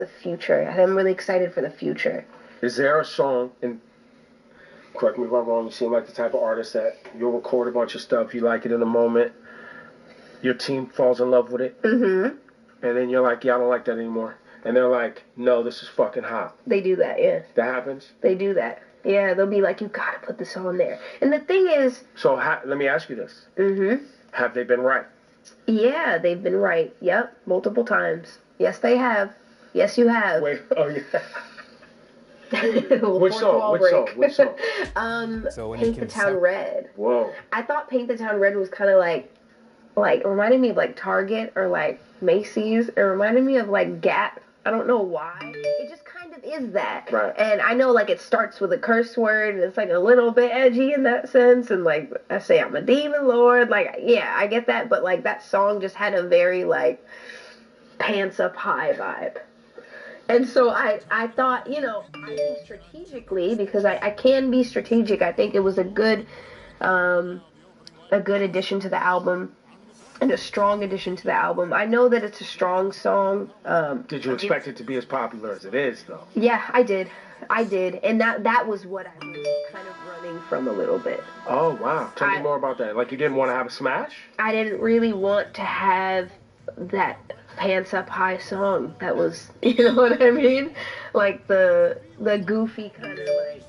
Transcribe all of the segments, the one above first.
the future. I'm really excited for the future. Is there a song, and correct me if I'm wrong, you seem like the type of artist that you'll record a bunch of stuff, you like it in a moment, your team falls in love with it, Mm-hmm. and then you're like, yeah, I don't like that anymore. And they're like, no, this is fucking hot. They do that, yeah. That happens? They do that. Yeah, they'll be like, you gotta put this on there. And the thing is... So let me ask you this. Mm-hmm. Have they been right? Yeah, they've been right. Yep, multiple times. Yes, they have. Yes, you have. Wait, oh yeah. Which song? Which song? So Paint the Town Red. Whoa. I thought Paint the Town Red was kind of like it reminded me of like Target or like Macy's. It reminded me of like Gap. I don't know why. It just kind of is that. Right. And I know like it starts with a curse word and it's like a little bit edgy in that sense. And like I say I'm a demon lord. Like, yeah, I get that. But like that song just had a very like pants up high vibe. And so I thought, I think strategically, because I can be strategic, I think it was a good addition to the album and a strong addition to the album. I know that it's a strong song. Did you expect it to be as popular as it is, though? Yeah, I did. And that was what I was kind of running from a little bit. Oh, wow. Tell me more about that. Like, you didn't want to have a smash? I didn't really want to have that pants up high song that was, you know what I mean? Like the goofy kind of like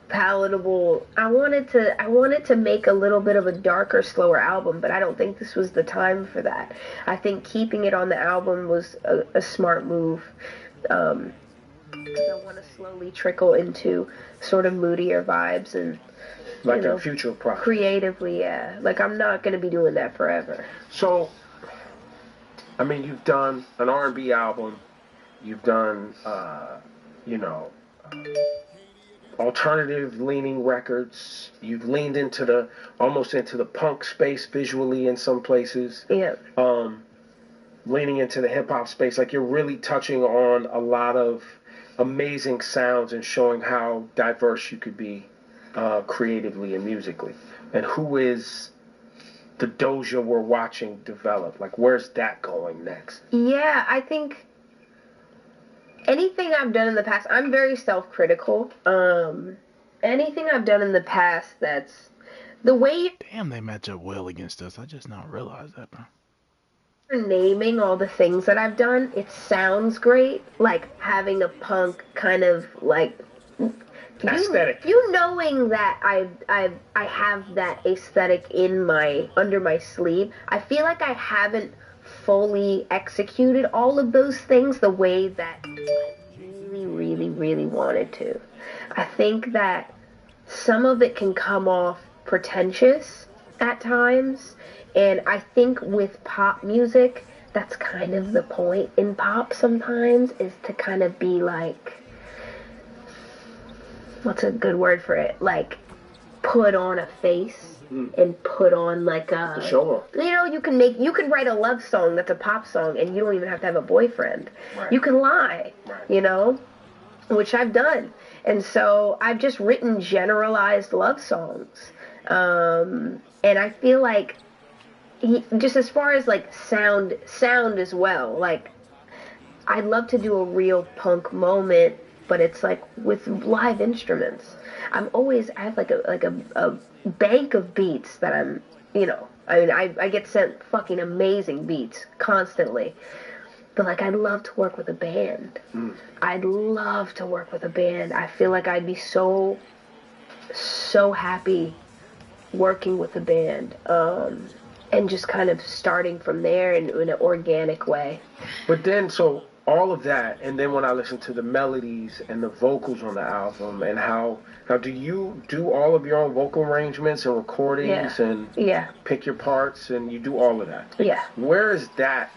palatable. I wanted to make a little bit of a darker, slower album, but I don't think this was the time for that. I think keeping it on the album was a smart move. Because I want to slowly trickle into sort of moodier vibes and like your future project. Creatively, yeah. Like I'm not gonna be doing that forever. So I mean, you've done an R&B album, you've done, alternative leaning records, you've leaned almost into the punk space visually in some places. Yeah. Leaning into the hip hop space, like you're really touching on a lot of amazing sounds and showing how diverse you could be creatively and musically. And who is the Doja we're watching develop? Like, where's that going next? Yeah, I think anything I've done in the past, I'm very self-critical. Anything I've done in the past that's the way... Damn, they match up well against us. I just not realized that, bro. Naming all the things that I've done, it sounds great. Like, having a punk kind of, like... Aesthetic. You knowing that I have that aesthetic under my sleeve, I feel like I haven't fully executed all of those things the way that I really, really, really wanted to. I think that some of it can come off pretentious at times, and I think with pop music, that's kind of the point in pop sometimes, is to kind of be like, what's a good word for it? Like, put on a face and put on like a... Show off. You can write a love song that's a pop song and you don't even have to have a boyfriend. Right. You can lie, which I've done. And so I've just written generalized love songs. And I feel like, just as far as like sound as well, like, I'd love to do a real punk moment, but it's like with live instruments. I have like a bank of beats that I'm, I get sent fucking amazing beats constantly. But like, I'd love to work with a band. I'd love to work with a band. I feel like I'd be so happy working with a band. And just kind of starting from there in an organic way. But then, so all of that, and then when I listen to the melodies and the vocals on the album, and now do you do all of your own vocal arrangements and recordings and pick your parts, and you do all of that? Yeah. Where is that,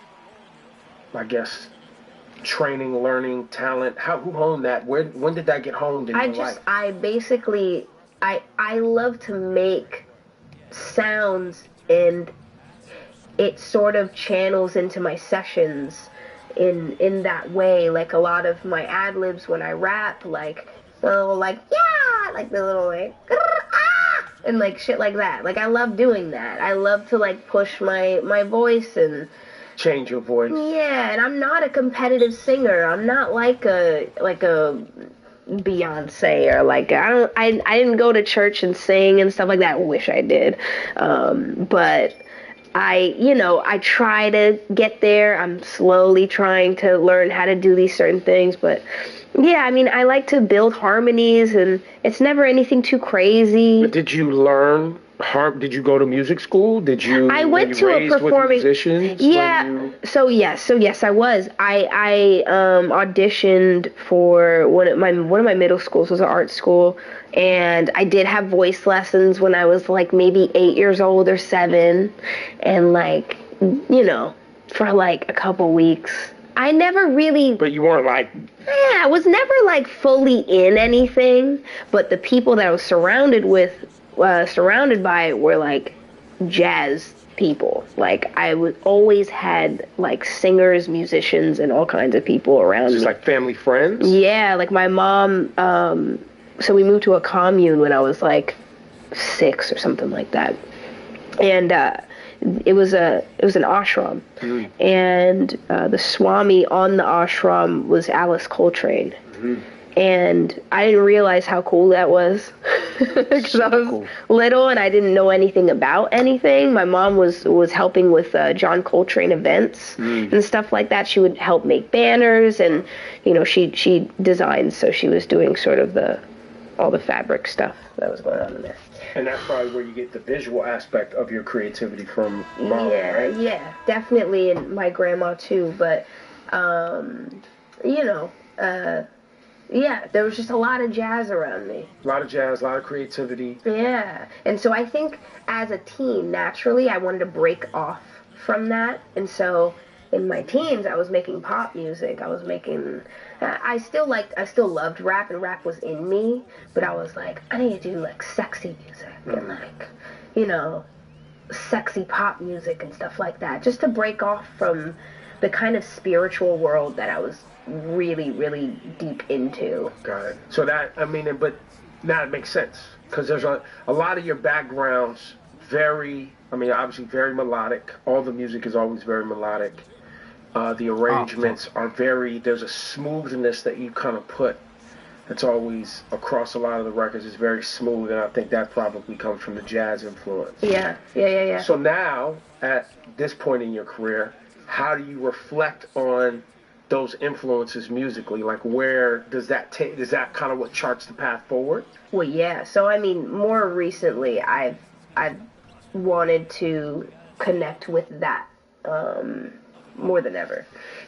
I guess, training, learning, talent? Who honed that? When did that get honed in your life? I love to make sounds, and it sort of channels into my sessions in that way. Like a lot of my ad-libs when I rap, like the little like the little like and like shit like that. Like I love doing that. I love to like push my voice and change your voice. Yeah, and I'm not a competitive singer. I'm not like a Beyonce or like I didn't go to church and sing and stuff like that. I wish I did. But I try to get there. I'm slowly trying to learn how to do these certain things, but yeah, I mean, I like to build harmonies, and it's never anything too crazy. But did you learn did you go to music school? I went to a performing. Yeah. So yes, I was. I auditioned for one of my middle schools was an art school, and I did have voice lessons when I was like maybe 8 years old or 7, and like for like a couple weeks. I never really. But you weren't like. Yeah, I was never like fully in anything. But the people that I was surrounded by were like jazz people. Like I always had like singers, musicians, and all kinds of people around me. Just like family friends? Yeah, like my mom. So we moved to a commune when I was like 6 or something like that, and it was an ashram, and the Swami on the ashram was Alice Coltrane. And I didn't realize how cool that was because I was little and I didn't know anything about anything. My mom was helping with John Coltrane events and stuff like that. She would help make banners, and she designed, so she was doing sort of all the fabric stuff that was going on in there. And that's probably where you get the visual aspect of your creativity from mom, right? Yeah, definitely, and my grandma too. But yeah, there was just a lot of jazz around me. A lot of jazz, a lot of creativity. Yeah, and so I think as a teen, naturally, I wanted to break off from that, and so in my teens, I was making pop music. I was making. I still loved rap, and rap was in me. But I was like, I need to do like sexy music and like, sexy pop music and stuff like that, just to break off from the kind of spiritual world that I was really, really deep into. Got it. So but now it makes sense because there's a lot of your backgrounds obviously very melodic. All the music is always very melodic. The arrangements are there's a smoothness that you kind of put that's always across a lot of the records. It's very smooth, and I think that probably comes from the jazz influence. Yeah. So now, at this point in your career, how do you reflect on those influences musically? Like, where does that take? Is that kind of what charts the path forward? Well, yeah. So, I mean, more recently, I've wanted to connect with that more than ever.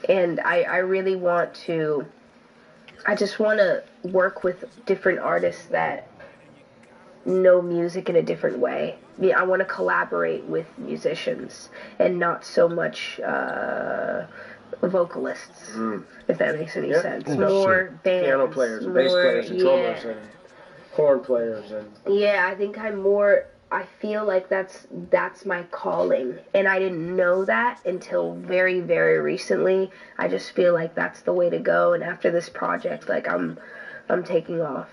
And I really want to, I just want to work with different artists that know music in a different way. Yeah, I want to collaborate with musicians and not so much vocalists, if that makes any sense. More bands. Piano players, bass players, and drummers, and horn players. Yeah, I feel like that's my calling, and I didn't know that until very, very recently. I just feel like that's the way to go, and after this project, like I'm taking off.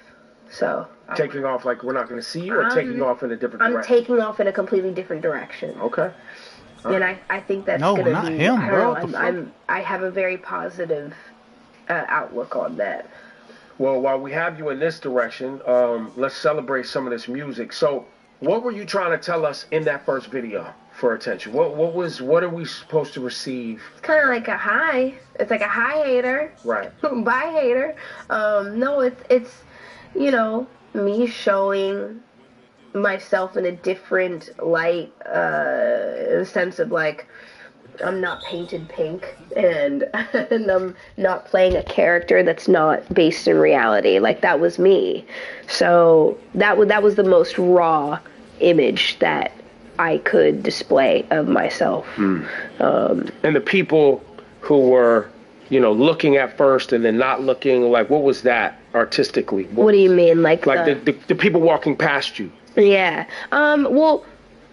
So taking off, like we're not going to see you, or taking off in a different direction? I'm taking off in a completely different direction. Okay. And I think that's going to be... No, not him, bro. I have a very positive outlook on that. Well, while we have you in this direction, let's celebrate some of this music. So, what were you trying to tell us in that first video for attention? What are we supposed to receive? It's kind of like a high. It's like a hi hater. Right. Bye hater. No, it's me showing myself in a different light, in the sense of like I'm not painted pink, and I'm not playing a character that's not based in reality. Like, that was me. So that was the most raw image that I could display of myself. And the people who were, looking at first and then not looking, like, what was that artistically? What do you mean? Like the people walking past you? Yeah. Well,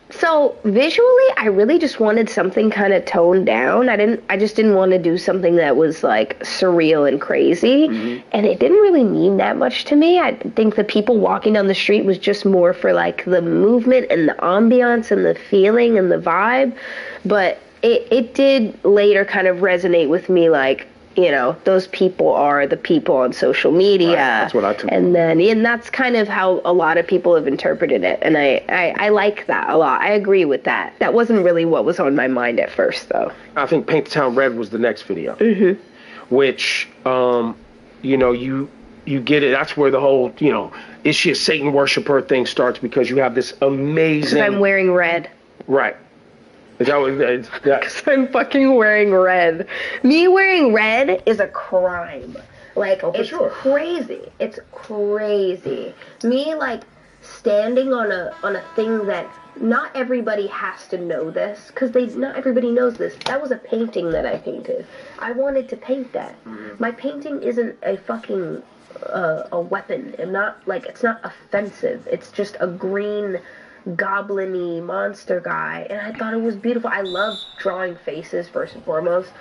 so visually, I really just wanted something kind of toned down. I just didn't want to do something that was like surreal and crazy. And it didn't really mean that much to me. I think the people walking down the street was just more for like the movement and the ambiance and the feeling and the vibe. But it did later kind of resonate with me, like, you know, those people are the people on social media. Right, that's what I took. And that's kind of how a lot of people have interpreted it. And I like that a lot. I agree with that. That wasn't really what was on my mind at first, though. I think Paint the Town Red was the next video. Mm-hmm. Which, you know, you get it. That's where the whole, you know, is she a Satan worshiper thing starts, because you have this amazing. I'm wearing red. Right. Is that what, Because I'm fucking wearing red. Me wearing red is a crime. Like, it's crazy. It's crazy. Me, like, standing on a thing that not everybody has to know this, because not everybody knows this. That was a painting that I painted. I wanted to paint that. Mm-hmm. My painting isn't a fucking a weapon. It's not offensive. It's just a green goblin-y monster guy, and I thought it was beautiful. I love drawing faces first and foremost,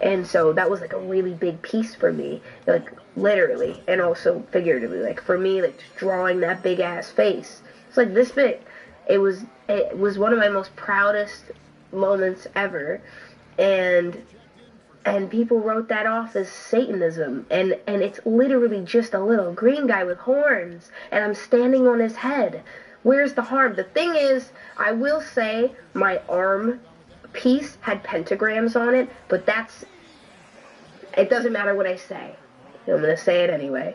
and so that was like a really big piece for me, like literally and also figuratively. Like for me, like just drawing that big ass face, it's like this big. It was one of my most proudest moments ever, and people wrote that off as Satanism, and it's literally just a little green guy with horns, and I'm standing on his head. Where's the harm? The thing is, I will say my arm piece had pentagrams on it, but it doesn't matter what I say. I'm going to say it anyway.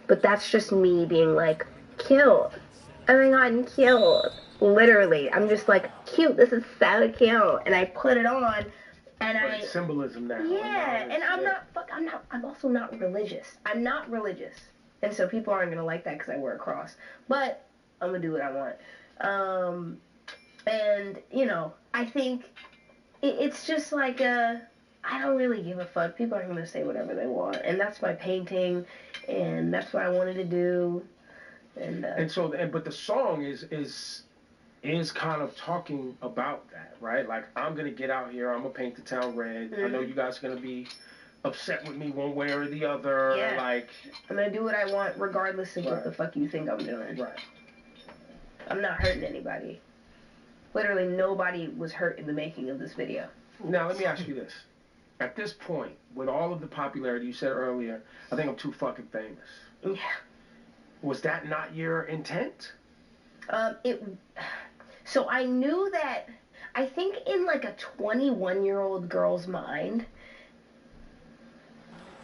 But that's just me being like, killed. Oh my god, I'm killed. Literally. I'm just like, cute, this is so cute. And I put it on, and it's symbolism now. Yeah, and I'm also not religious. I'm not religious. And so people aren't going to like that because I wear a cross. But I'm gonna do what I want. And, you know, I think it's just like I don't really give a fuck. People are gonna say whatever they want. And that's my painting, and that's what I wanted to do. But the song is kind of talking about that, right? Like, I'm gonna get out here, I'm gonna paint the town red. Mm-hmm. I know you guys are gonna be upset with me one way or the other. Yeah. Like, I'm gonna do what I want regardless of what the fuck you think I'm doing. Right. I'm not hurting anybody. Literally nobody was hurt in the making of this video. Now, let me ask you this. At this point, with all of the popularity you said earlier, I think I'm too fucking famous. Yeah. Was that not your intent? So I knew that, I think in like a 21-year-old girl's mind,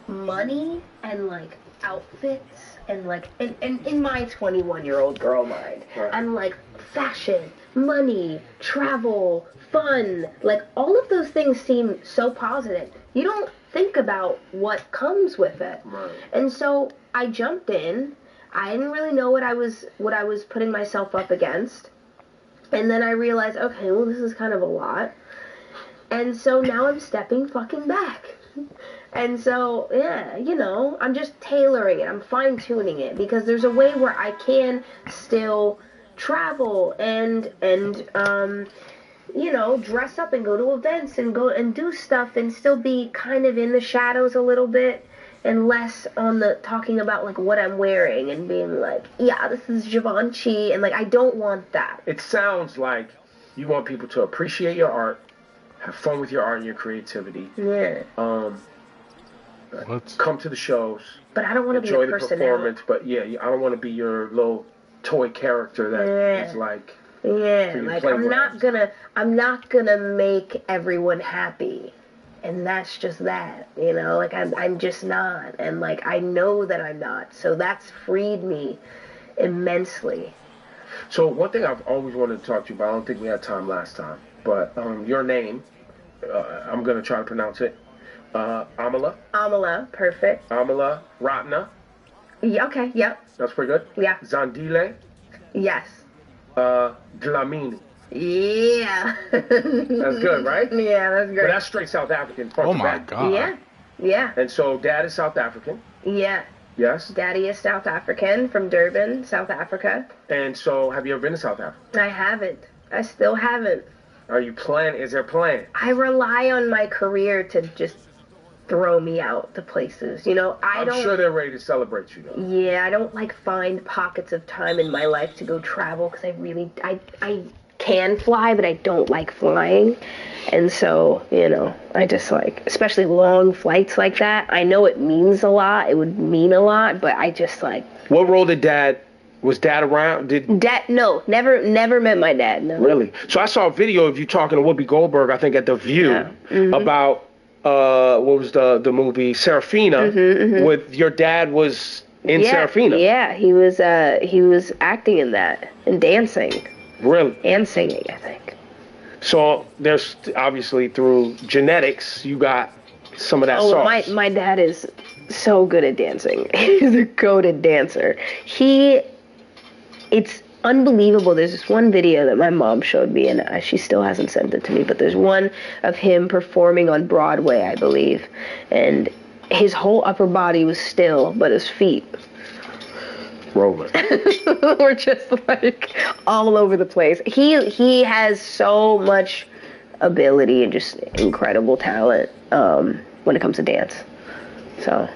money and like outfits and like in my 21-year-old girl mind, right. I'm like fashion, money, travel, fun, like all of those things seem so positive. You don't think about what comes with it. Right. And so I jumped in. I didn't really know what I was putting myself up against. And then I realized, okay, well, this is kind of a lot. And so now I'm stepping fucking back. And so, yeah, you know, I'm just tailoring it. I'm fine-tuning it because there's a way where I can still travel and you know, dress up and go to events and go and do stuff and still be kind of in the shadows a little bit and less on the talking about like what I'm wearing and being like, yeah, this is Givenchy, and like I don't want that. It sounds like you want people to appreciate your art, have fun with your art and your creativity. Yeah. Come to the shows. But I don't want to be a enjoy the performance. But yeah, I don't want to be your little toy character that is like. Yeah, like I'm not gonna make everyone happy, and that's just that, you know. Like I'm just not, and like I know that I'm not. So that's freed me immensely. So one thing I've always wanted to talk to you about, I don't think we had time last time, but your name, I'm gonna try to pronounce it. Amala. Amala, perfect. Amala Ratna. Yeah, okay, yep. That's pretty good. Yeah. Zandile. Yes. Dlamini. Yeah. That's good, right? Yeah, that's good. But that's straight South African. Oh my God. Yeah. Yeah. And so Dad is South African. Yeah. Yes. Daddy is South African, from Durban, South Africa. And so, have you ever been to South Africa? I haven't. I still haven't. Are you planning? Is there a plan? I rely on my career to just throw me out to places. You know, I'm sure they're ready to celebrate you, though. Yeah, I don't like find pockets of time in my life to go travel because I can fly, but I don't like flying. And so, you know, I just like, especially long flights like that, I know it means a lot. It would mean a lot, but I just like. What role did was Dad around? No, never met my dad, no. Really? So I saw a video of you talking to Whoopi Goldberg, I think at The View, Yeah. Mm-hmm. about, what was the movie, Serafina, with your dad was in Serafina. Yeah, he was acting in that and dancing. Really? And singing, I think. So there's obviously through genetics, you got some of that sauce. My dad is so good at dancing. He's a goated dancer. It's unbelievable. There's this one video that my mom showed me, and she still hasn't sent it to me, but there's one of him performing on Broadway, I believe, and his whole upper body was still, but his feet rolling. were just like all over the place. He has so much ability and just incredible talent when it comes to dance. So,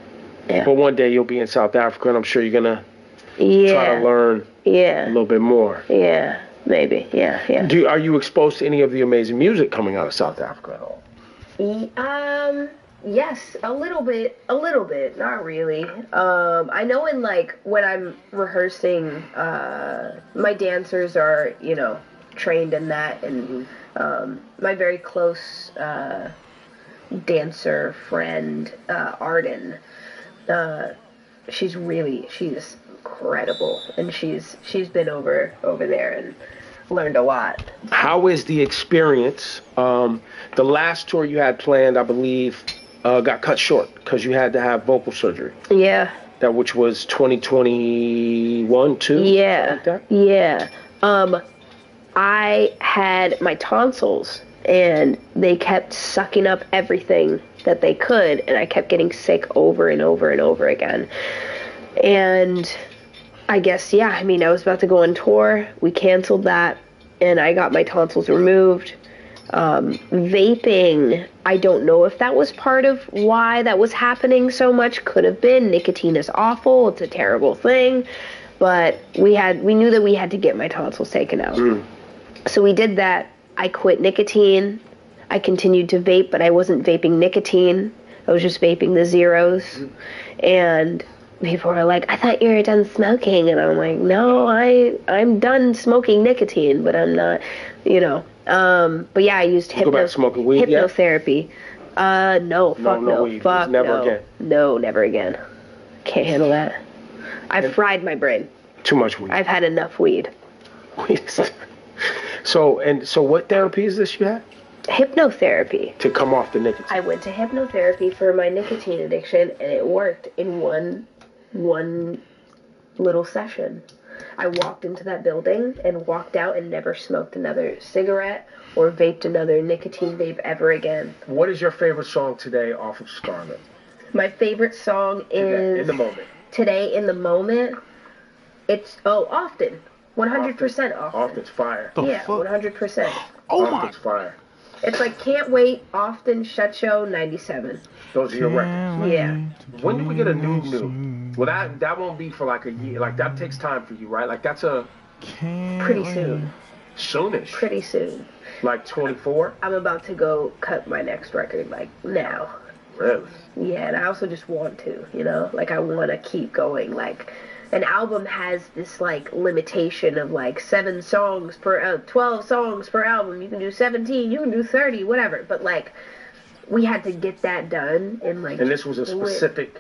yeah. But one day you'll be in South Africa, and I'm sure you're gonna try to learn a little bit more. Yeah, maybe. Yeah. Are you exposed to any of the amazing music coming out of South Africa at all? Yes, a little bit, not really. I know in like when I'm rehearsing, my dancers are, you know, trained in that, and my very close dancer friend, Arden, she's incredible, and she's been over there and learned a lot. How is the experience? The last tour you had planned, I believe, got cut short because you had to have vocal surgery. Yeah. Which was 2021 too. Yeah. Like that? Yeah. I had my tonsils, and they kept sucking up everything that they could, and I kept getting sick over and over and over again. And I guess, I mean, I was about to go on tour. We canceled that, and I got my tonsils removed. Vaping, I don't know if that was part of why that was happening so much. Could have been. Nicotine is awful. It's a terrible thing. But we knew that we had to get my tonsils taken out. So we did that. I quit nicotine. I continued to vape, but I wasn't vaping nicotine. I was just vaping the zeros. And people were like, I thought you were done smoking. And I'm like, no, I'm done smoking nicotine, but I'm not, you know. But yeah, I used go back smoking weed, hypnotherapy. No, fuck no. Weed. Fuck never again. No, never again. Can't handle that. I've fried my brain. Too much weed. I've had enough weed. So what therapy is this you had? Hypnotherapy. To come off the nicotine. I went to hypnotherapy for my nicotine addiction, and it worked in one little session. I walked into that building and walked out and never smoked another cigarette or vaped another nicotine vape ever again. What is your favorite song today off of Scarlet? My favorite song is... In the Moment. Today, In the Moment. It's... Often. 100% Often. Often's fire. Yeah, 100%. Oh Often's fire. It's like Can't Wait, Often, Shut Show, 97. Those are your records. Yeah. When do we get a new? Well, that won't be for like a year. Like, that takes time for you, right? Like, that's pretty soon. Soonish. Pretty soon. Like 24? I'm about to go cut my next record, like, now. Really? Yeah, and I also just want to, you know? Like, I want to keep going. Like, an album has this, like, limitation of, like, 12 songs per album. You can do 17, you can do 30, whatever. But, like, we had to get that done in, like... And this was a specific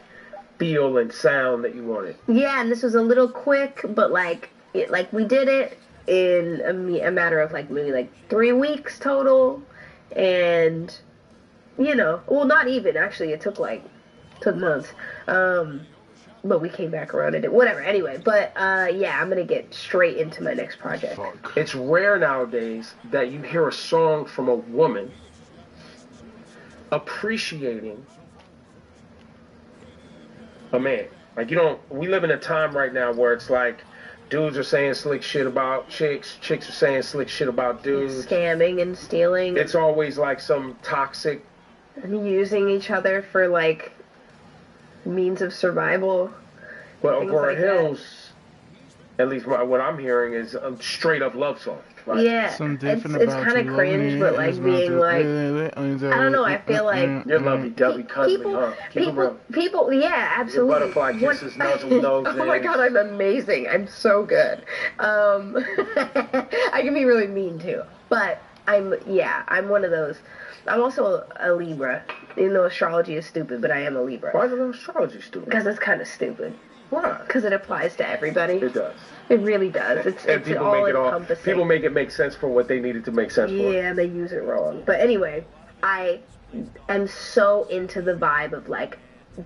feel and sound that you wanted. Yeah, and this was a little quick, but, like, we did it in a matter of, like, maybe, like, 3 weeks total. And, you know, well, not even, actually. It took months. But we came back around and did whatever. Anyway, but yeah, I'm gonna get straight into my next project. It's rare nowadays that you hear a song from a woman appreciating a man. Like, we live in a time right now where it's like dudes are saying slick shit about chicks, chicks are saying slick shit about dudes. Scamming and stealing. It's always like some toxic. And using each other for, like, means of survival. But Aurora Hills, At least what I'm hearing is a straight up love song. Right? Yeah, Something different it's about kind you, of cringe, loving but it like is not being to like, I I don't know. I feel like You're lovey-dovey, cuddly, people, huh? Keep it real. people, yeah, Your absolutely. butterfly kisses, nuzzle noses. Oh my god, I'm amazing. I'm so good. I can be really mean too, but I'm one of those. I'm also a Libra, even though astrology is stupid, but I am a Libra. Why is astrology stupid? Because it's kind of stupid. Why? Because it applies to everybody. It does. It really does. It's people all make it encompassing. People make it make sense for what they need it to make sense for. Yeah, they use it wrong. But anyway, I am so into the vibe of like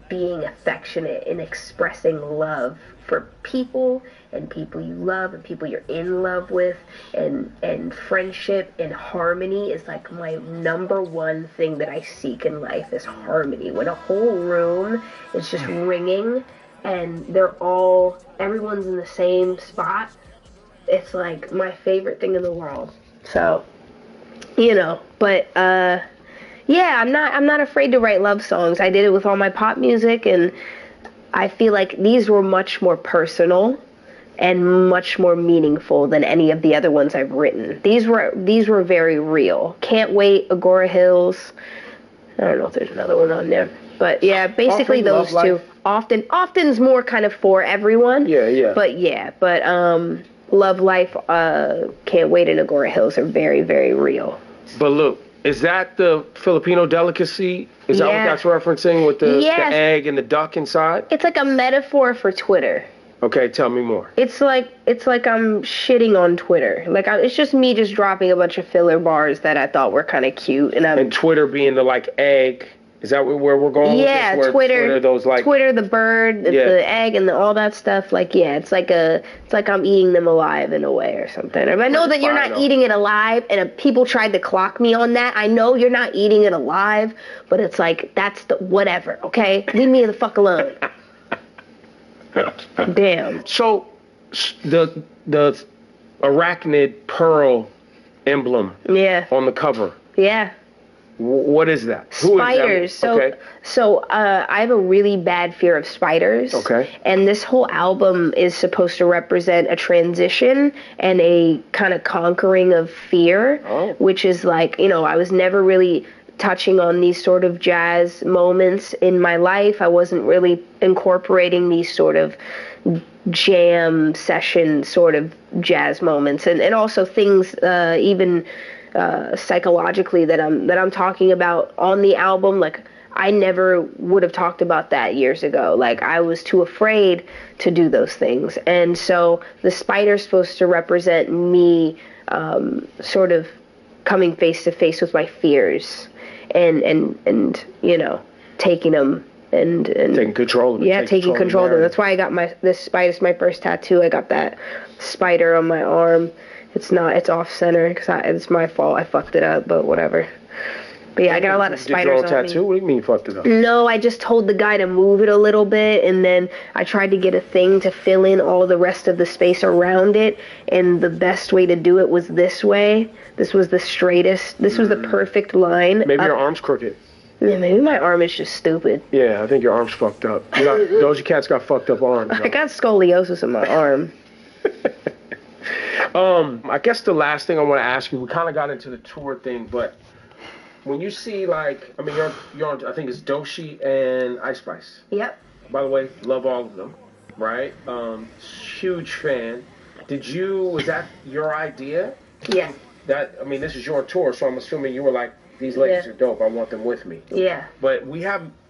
being affectionate and expressing love for people and people you love and people you're in love with, and friendship and harmony is like my number one thing that I seek in life is harmony. When a whole room is just ringing and everyone's in the same spot, it's like my favorite thing in the world. So, but yeah, I'm not afraid to write love songs. I did it with all my pop music, and I feel like these were much more personal and much more meaningful than any of the other ones I've written. These were very real. Can't Wait, Agora Hills. I don't know if there's another one on there. But yeah, basically those two. Often's more kind of for everyone. Yeah. But Love Life, Can't Wait, and Agora Hills are very, very real. But look, is that the Filipino delicacy? Is that what that's referencing with the egg and the duck inside? It's like a metaphor for Twitter. Okay, tell me more. It's like I'm shitting on Twitter. Like it's just me just dropping a bunch of filler bars that I thought were kind of cute, and Twitter being the like egg. Is that where we're going? Yeah, with this? Twitter, those like Twitter, the bird, the egg, and all that stuff. Like, yeah, it's like I'm eating them alive in a way or something. I know that you're not eating it alive, and people tried to clock me on that. I know you're not eating it alive, but it's like that's the whatever. Okay, leave me the fuck alone. Damn. So, the arachnid pearl emblem. Yeah. On the cover. Yeah. What is that? Spiders. So I have a really bad fear of spiders. Okay. And this whole album is supposed to represent a transition and a kind of conquering of fear, which is like, I was never really touching on these sort of jazz moments in my life. I wasn't really incorporating these sort of jam session sort of jazz moments, and also things even psychologically that I'm talking about on the album. Like I never would have talked about that years ago. Like I was too afraid to do those things, and so the spider's supposed to represent me sort of coming face to face with my fears and taking them and taking control of it. Yeah, taking control of them. That's why I got this spider's my first tattoo. I got that spider on my arm. It's off center because it's my fault. I fucked it up, but whatever. But yeah, I got a lot of spiders on me. Did you draw a tattoo? What do you mean you fucked it up? No, I just told the guy to move it a little bit, and then I tried to get a thing to fill in all the rest of the space around it, and the best way to do it was this way. This was the straightest. This was the perfect line. Maybe your arm's crooked. Yeah, maybe my arm is just stupid. Yeah, I think your arm's fucked up. Doja Cat's got fucked up arms. I got scoliosis in my arm. I guess the last thing I want to ask you, we kind of got into the tour thing, but when you see you're on, I think it's Doshi and Ice Spice. Yep. By the way, love all of them, right? Huge fan. Was that your idea? Yeah. This is your tour, so I'm assuming you were like, these ladies are dope, I want them with me. Yeah. But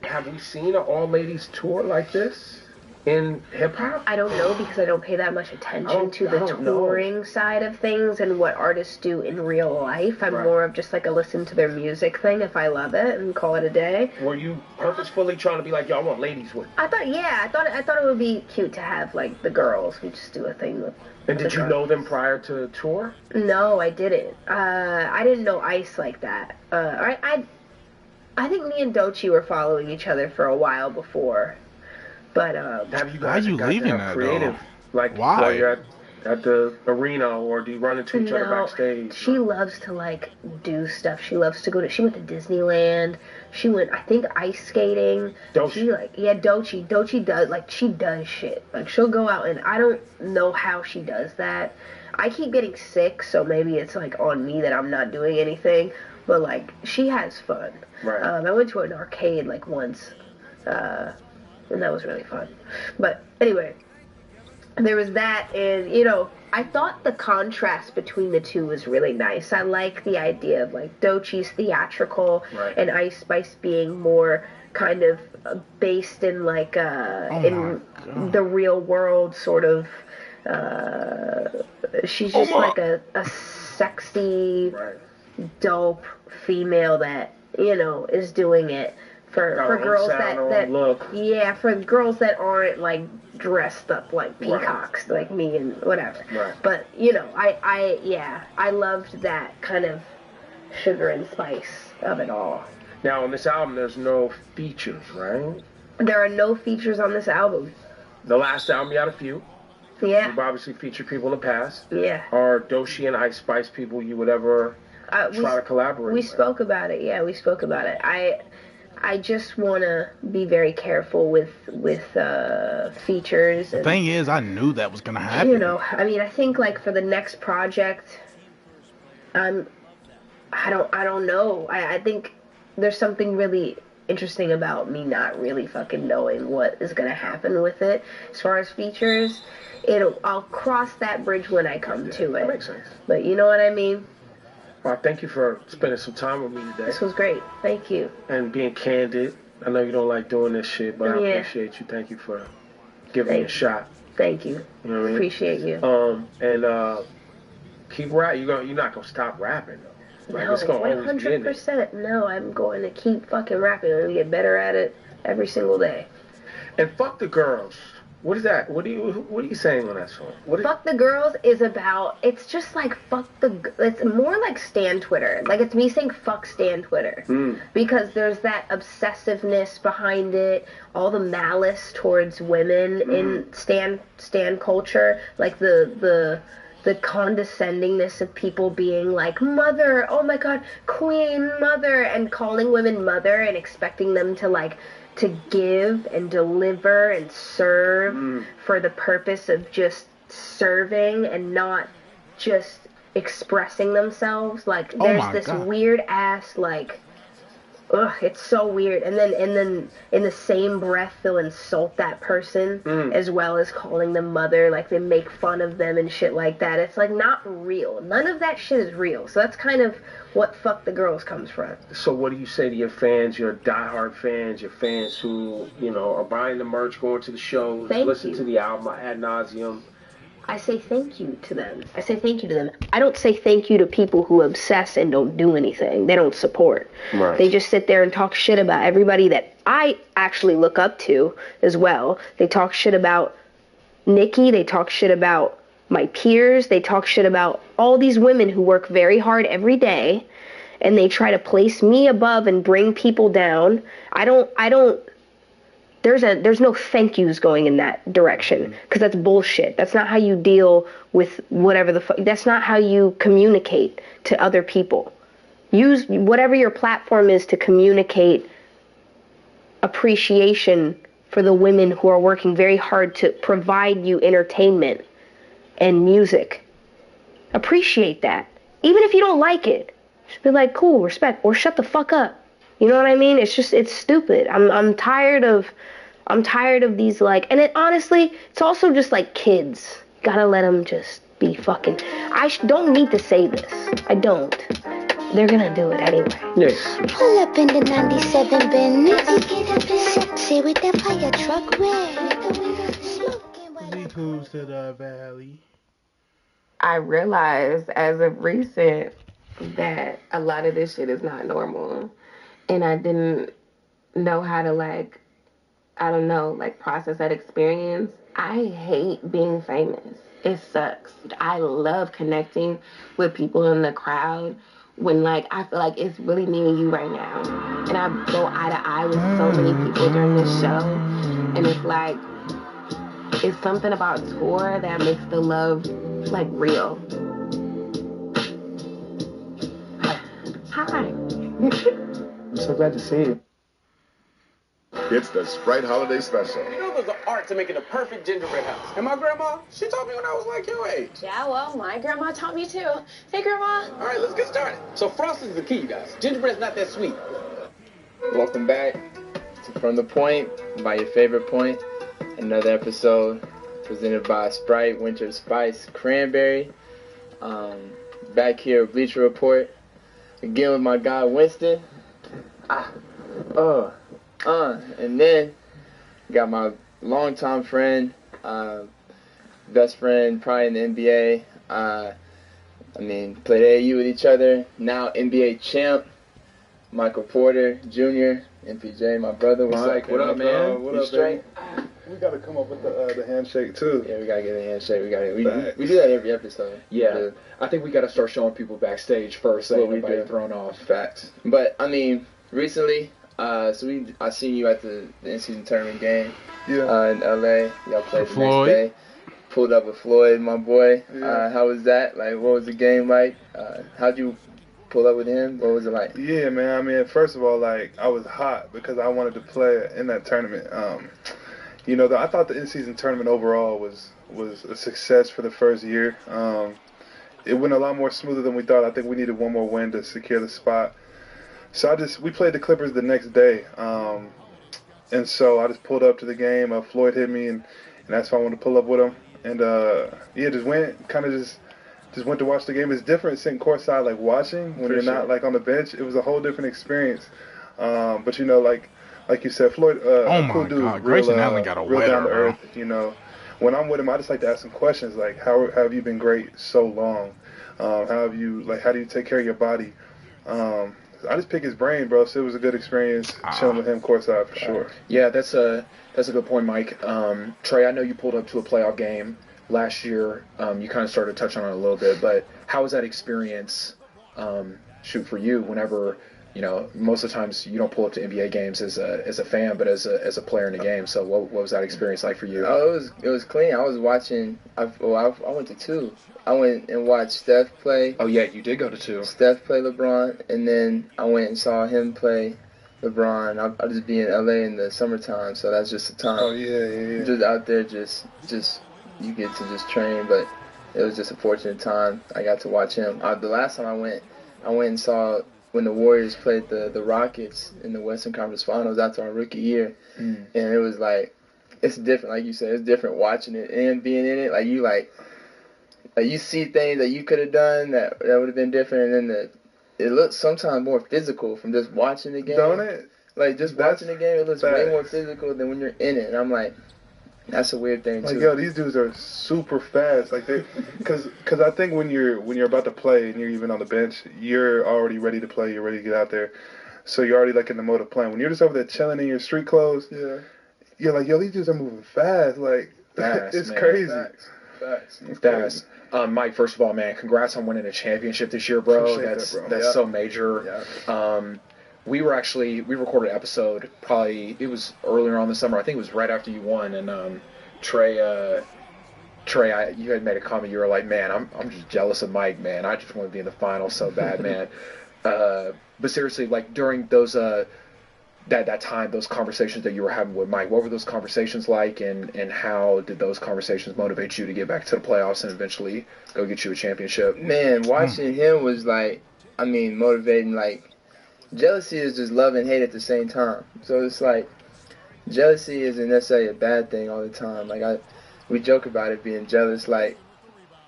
have we seen an all-ladies tour like this in hip-hop? I don't know because I don't pay that much attention to the touring side of things and what artists do in real life. I'm more of just like a listen to their music thing if I love it and call it a day. Were you purposefully trying to be like, yo, I want ladies with me? I thought it would be cute to have like the girls. We just do a thing with. And did you know them prior to the tour? No, I didn't. I didn't know Ice like that. I think me and Dochi were following each other for a while before. But have you why are guys you leaving that creative? though? Like why? at the arena, or do you run into each other backstage? She loves to like do stuff. She loves to go to. She went to Disneyland. She went, I think, ice skating. She Dochi does like she does shit. Like she'll go out, and I don't know how she does that. I keep getting sick, so maybe it's like on me that I'm not doing anything. But like she has fun. Right. I went to an arcade like once, and that was really fun. But anyway. There was that, and, you know, I thought the contrast between the two was really nice. I like the idea of, like, Dochi's theatrical and Ice Spice being more kind of based in, like, in the real world, sort of, she's just like a sexy, dope female that, you know, is doing it. For girls for girls that aren't like dressed up like peacocks like me and whatever. Right. But you know, I loved that kind of sugar and spice of it all. Now on this album, there's no features, right? There are no features on this album. The last album, you had a few. Yeah. You've obviously featured people in the past. Yeah. Are Doshi and Ice Spice people you would ever try to collaborate with? We spoke about it. Yeah, we spoke about it. I just want to be very careful with features. The thing is, I knew that was going to happen. You know, I mean, I think, like, for the next project, I don't know. I think there's something really interesting about me not really fucking knowing what is going to happen with it. As far as features, I'll cross that bridge when I come to it. That makes sense. But you know what I mean? Well, thank you for spending some time with me today. This was great. Thank you. And being candid. I know you don't like doing this shit, but I appreciate you. Thank you for giving me a shot. Thank you. You know what I mean? Appreciate you. And keep rapping. You're not gonna stop rapping though. Like, No, it's gonna 100%. No, I'm going to keep fucking rapping. I'm gonna get better at it every single day. And fuck the girls. What is that? What are you saying on that song? Fuck the Girls is about, it's just like it's more like Stan Twitter. Like it's me saying fuck Stan Twitter. Because there's that obsessiveness behind it, all the malice towards women in Stan culture, like the condescendingness of people being like, mother, oh my god, queen, mother, and calling women mother and expecting them to like to give and deliver and serve for the purpose of just serving and not just expressing themselves. Like there's this weird ass like, ugh, it's so weird. And then in the same breath they'll insult that person as well as calling them mother. Like they make fun of them and shit like that. It's like not real. None of that shit is real. So that's kind of what Fuck the Girls comes from. So what do you say to your fans, your diehard fans, your fans who, you know, are buying the merch, going to the shows, listen to the album ad nauseum? I say thank you to them. I don't say thank you to people who obsess and don't do anything. They don't support. Right. They just sit there and talk shit about everybody that I actually look up to as well. They talk shit about Nikki. They talk shit about my peers. They talk shit about all these women who work very hard every day, and they try to place me above and bring people down. There's no thank yous going in that direction, because that's bullshit. That's not how you deal with whatever that's not how you communicate to other people. Use whatever your platform is to communicate appreciation for the women who are working very hard to provide you entertainment and music. Appreciate that. Even if you don't like it, just be like, cool, respect, or shut the fuck up. You know what I mean? It's stupid. I'm tired of these, like, and honestly, it's also just like kids. You gotta let them just be fucking. I don't need to say this. I don't. They're gonna do it anyway. Yes. Pull up in the 97 Benz. Sexy with that fire truck red. Lead who's to the valley. I realized as of recent that a lot of this shit is not normal. And I didn't know how to, like, I don't know, like, process that experience. I hate being famous. It sucks. I love connecting with people in the crowd when, like, I feel like it's really me and you right now. And I go eye to eye with so many people during this show. And it's like, it's something about tour that makes the love like real. Hi. I'm so glad to see you. It's the Sprite Holiday Special. You know there's an art to making the perfect gingerbread house. And my grandma, she taught me when I was like your age. Yeah, well, my grandma taught me too. Hey, Grandma. All right, let's get started. So frosting is the key, you guys. Gingerbread's not that sweet. Welcome back to From the Point, by your favorite point. Another episode presented by Sprite Winter Spice Cranberry. Back here at Bleacher Report. Again with my guy Winston. And then got my longtime friend, best friend, probably in the NBA. Played AAU with each other. Now NBA champ, Michael Porter Jr., MPJ, my brother. What's Mike, up, what up, man? What You up, straight? baby? We gotta come up with the handshake too. Yeah, we gotta get a handshake. We do that every episode. Yeah, I think we got to start showing people backstage first, so What we everybody do. thrown off. Facts. But recently, I seen you at the in-season tournament game. Yeah. In LA. Y'all played the Floyd. next day. Pulled up with Floyd, my boy. Yeah. How was that? Like, what was the game like? How'd you pull up with him? What was it like? Yeah, man. First of all, like, I was hot because I wanted to play in that tournament. I thought the in-season tournament overall was a success for the first year. It went a lot more smoother than we thought. I think we needed one more win to secure the spot. So we played the Clippers the next day. And so I just pulled up to the game. Floyd hit me, and that's why I wanted to pull up with him. And just went to watch the game. It's different sitting courtside, like watching when For you're sure. not like on the bench. It was a whole different experience. But like you said, Floyd, Oh my cool dude, God, Grayson Allen got a real wetter, down to bro. earth. When I'm with him, I just like to ask him questions like, how have you been great so long? How do you take care of your body? I just pick his brain, bro. So it was a good experience chilling with him courtside for sure. Yeah, that's a good point, Mike. Trey, I know you pulled up to a playoff game last year. You kind of started to touch on it a little bit, but how was that experience? For you, whenever most of the times you don't pull up to NBA games as a fan, but as a player in the game. So what was that experience like for you? Oh, it was clean. I was watching. I went to two. I went and watched Steph play. Oh yeah, you did go to two. Steph play LeBron, and then I went and saw him play LeBron. I'll just be in LA in the summertime, so that's just the time. Oh yeah. Just out there, just you get to just train. But it was just a fortunate time. I got to watch him. The last time I went and saw when the Warriors played the Rockets in the Western Conference Finals after our rookie year, and it was like it's different. Like you said, it's different watching it and being in it. Like you see things that you could have done that would have been different, and then it looks sometimes more physical from just watching the game. Don't it? Like just That's watching the game, it looks way more physical than when you're in it. And I'm like, that's a weird thing Like, too. yo, these dudes are super fast. Like because I think when you're about to play and you're even on the bench, you're already ready to play. You're ready to get out there, so you're already like in the mode of playing. When you're just over there chilling in your street clothes, you're like, yo, these dudes are moving fast. Like Fast, it's man. crazy. Facts. It's That's crazy. Mike. First of all, man, congrats on winning a championship this year, bro. Appreciate That's that, bro. that's so major. We recorded an episode probably it was earlier on this summer. I think it was right after you won, and Trey, you had made a comment. You were like, man, I'm just jealous of Mike, man. I just want to be in the finals so bad, man. But seriously, like during those that time, those conversations that you were having with Mike, what were those conversations like, and how did those conversations motivate you to get back to the playoffs and eventually go get you a championship? Man, watching him was like, motivating. Like, jealousy is just love and hate at the same time. So it's like, jealousy isn't necessarily a bad thing all the time. Like, we joke about it being jealous. Like,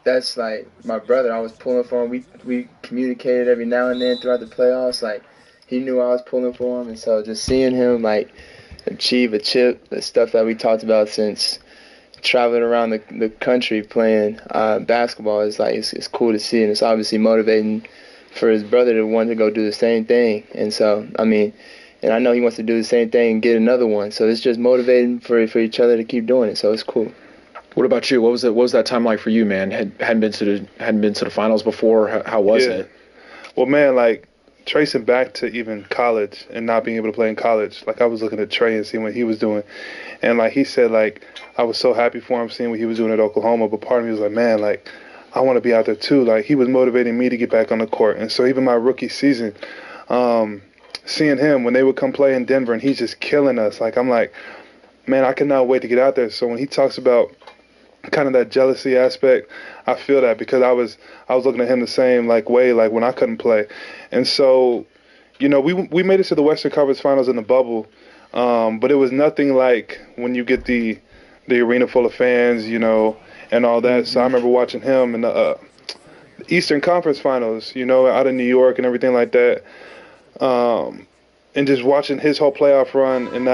that's like my brother. I was pulling for him. We communicated every now and then throughout the playoffs. Like, he knew I was pulling for him, and so just seeing him like achieve a chip, the stuff that we talked about since traveling around the country playing basketball is like it's cool to see, and it's obviously motivating for his brother to want to go do the same thing. And so and I know he wants to do the same thing and get another one. So it's just motivating for each other to keep doing it. So it's cool. What about you? What was that time like for you, man? Hadn't been to the finals before. How was it? Well, man, like tracing back to even college and not being able to play in college, like I was looking at Trey and seeing what he was doing, and like he said, like I was so happy for him seeing what he was doing at Oklahoma, but part of me was like, man, like I want to be out there too. Like he was motivating me to get back on the court, and so even my rookie season, seeing him when they would come play in Denver and he's just killing us, like I'm like, man, I cannot wait to get out there. So when he talks about kind of that jealousy aspect, I feel that because I was looking at him the same like way, like when I couldn't play. And so, you know, we made it to the Western Conference Finals in the bubble, but it was nothing like when you get the arena full of fans, you know, and all that. So I remember watching him in the Eastern Conference Finals, you know, out in New York and everything like that, and just watching his whole playoff run and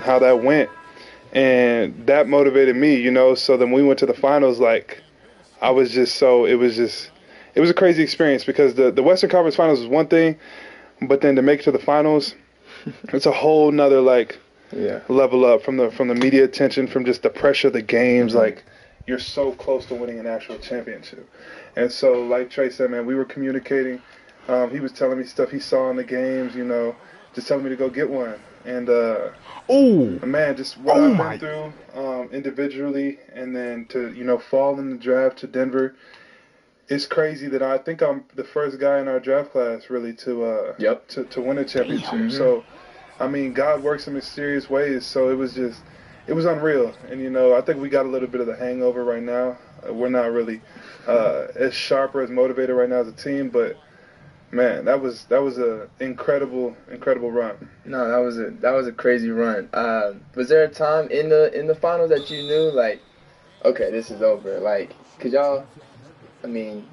how that went. And that motivated me, you know. So then we went to the finals, like I was just it was a crazy experience because the Western Conference Finals was one thing, but then to make it to the finals, it's a whole nother level up from the media attention, from just the pressure of the games. Like you're so close to winning an actual championship. And so like Trey said, man, we were communicating. He was telling me stuff he saw in the games, you know, just telling me to go get one. And man, just what I've been through individually, and then to, you know, fall in the draft to Denver. It's crazy that I think I'm the first guy in our draft class really to win a championship. So, I mean, God works in mysterious ways. So it was unreal. And, you know, I think we got a little bit of the hangover right now. We're not really as sharp or as motivated right now as a team, but man, that was a incredible run. No, that was a crazy run. Was there a time in the finals that you knew, like, okay, this is over? Like, cause y'all, I mean,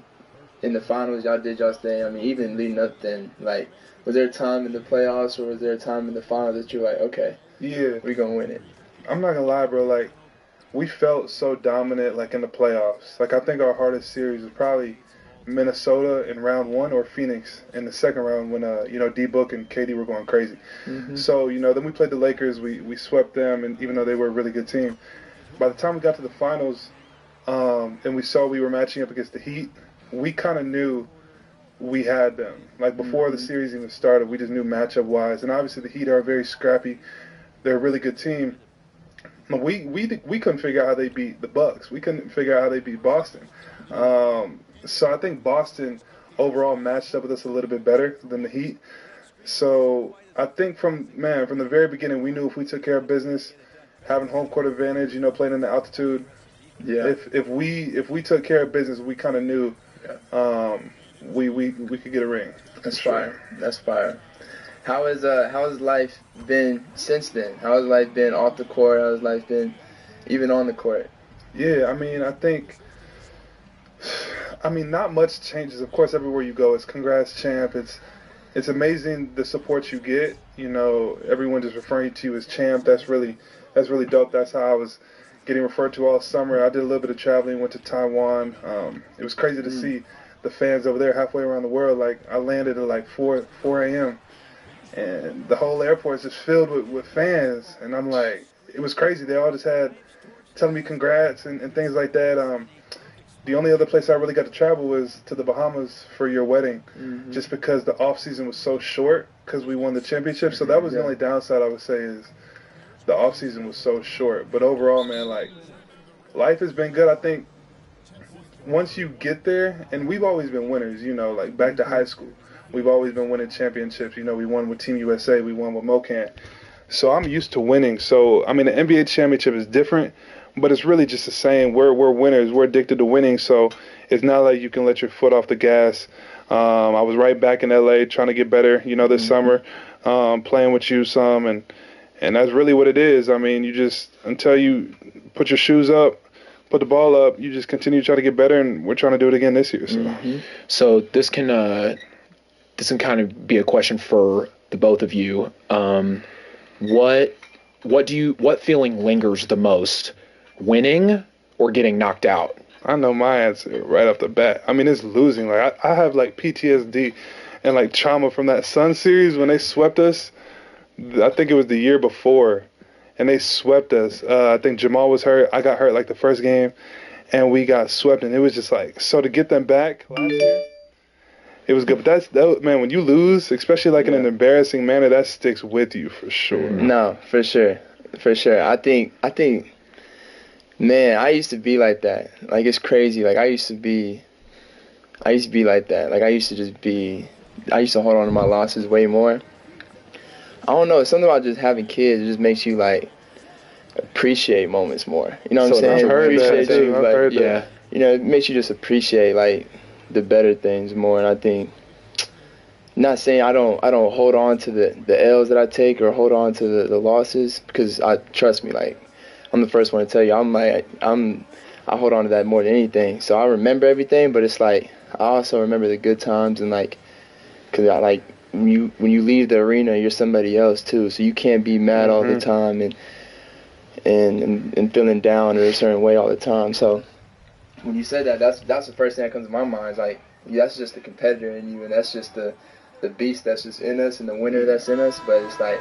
in the finals y'all did y'all's thing. I mean, even leading up then, like, was there a time in the playoffs or was there a time in the finals that you're like, okay, yeah, we gonna win it? I'm not gonna lie, bro. Like, we felt so dominant, like in the playoffs. Like, I think our hardest series was probably Minnesota in round 1 or Phoenix in the second round when you know, D-Book and KD were going crazy. So, you know, then we played the Lakers, we swept them, and even though they were a really good team, by the time we got to the finals, and we saw we were matching up against the Heat, we kind of knew we had them. Like before the series even started, we just knew matchup wise. And obviously the Heat are very scrappy. They're a really good team. But we couldn't figure out how they beat the Bucks. We couldn't figure out how they beat Boston. So I think Boston overall matched up with us a little bit better than the Heat. So I think from the very beginning, we knew if we took care of business, having home court advantage, you know, playing in the altitude. Yeah. If we took care of business, we kind of knew we could get a ring. That's fire. That's fire. How has life been since then? How has life been off the court? How has life been even on the court? Yeah, I mean, not much changes. Of course, everywhere you go, it's congrats, champ. It's amazing the support you get. You know, everyone just referring to you as champ. That's really dope. That's how I was getting referred to all summer. I did a little bit of traveling, went to Taiwan. It was crazy to see the fans over there halfway around the world. Like, I landed at like 4 a.m. and the whole airport is just filled with fans. And I'm like, it was crazy. They all just had telling me congrats and things like that. The only other place I really got to travel was to the Bahamas for your wedding, just because the off season was so short because we won the championship. So that was the only downside I would say, is the off season was so short. But overall, man, like, life has been good. I think once you get there, and we've always been winners, you know, like back to high school, we've always been winning championships. You know, we won with Team USA, we won with MoCan. So I'm used to winning. So, I mean, the NBA championship is different, but it's really just the same. We're winners. We're addicted to winning. So it's not like you can let your foot off the gas. I was right back in LA trying to get better, you know, this summer, playing with you some. And that's really what it is. I mean, you just, until you put your shoes up, put the ball up, you just continue to try to get better. And we're trying to do it again this year. So, so this can kind of be a question for the both of you. What feeling lingers the most? Winning or getting knocked out? I know my answer right off the bat. I mean, it's losing. Like, I have like PTSD and like trauma from that SUNS series when they swept us. I think it was the year before, and they swept us. I think Jamal was hurt. I got hurt like the first game, and we got swept. And it was just like, so to get them back last year, It was good, but man, when you lose, especially like in an embarrassing manner, that sticks with you for sure. No, for sure. I think, man, I used to be like that. Like, it's crazy. Like, I used to be like that. Like, I used to hold on to my losses way more. I don't know, it's something about just having kids. It just makes you, like, appreciate moments more. You know what I'm saying? I've heard that too. I've heard that. You know, it makes you just appreciate, like, the better things more. And I think, not saying I don't hold on to the L's that I take or hold on to the losses, because trust me, like, I'm the first one to tell you, I hold on to that more than anything. So I remember everything, but it's like I also remember the good times, and like, cause I like when you leave the arena, you're somebody else too. So you can't be mad all the time and feeling down in a certain way all the time. So when you said that, that's the first thing that comes to my mind. Is like, that's just the competitor in you, and that's just the beast that's just in us, and the winner that's in us. But it's like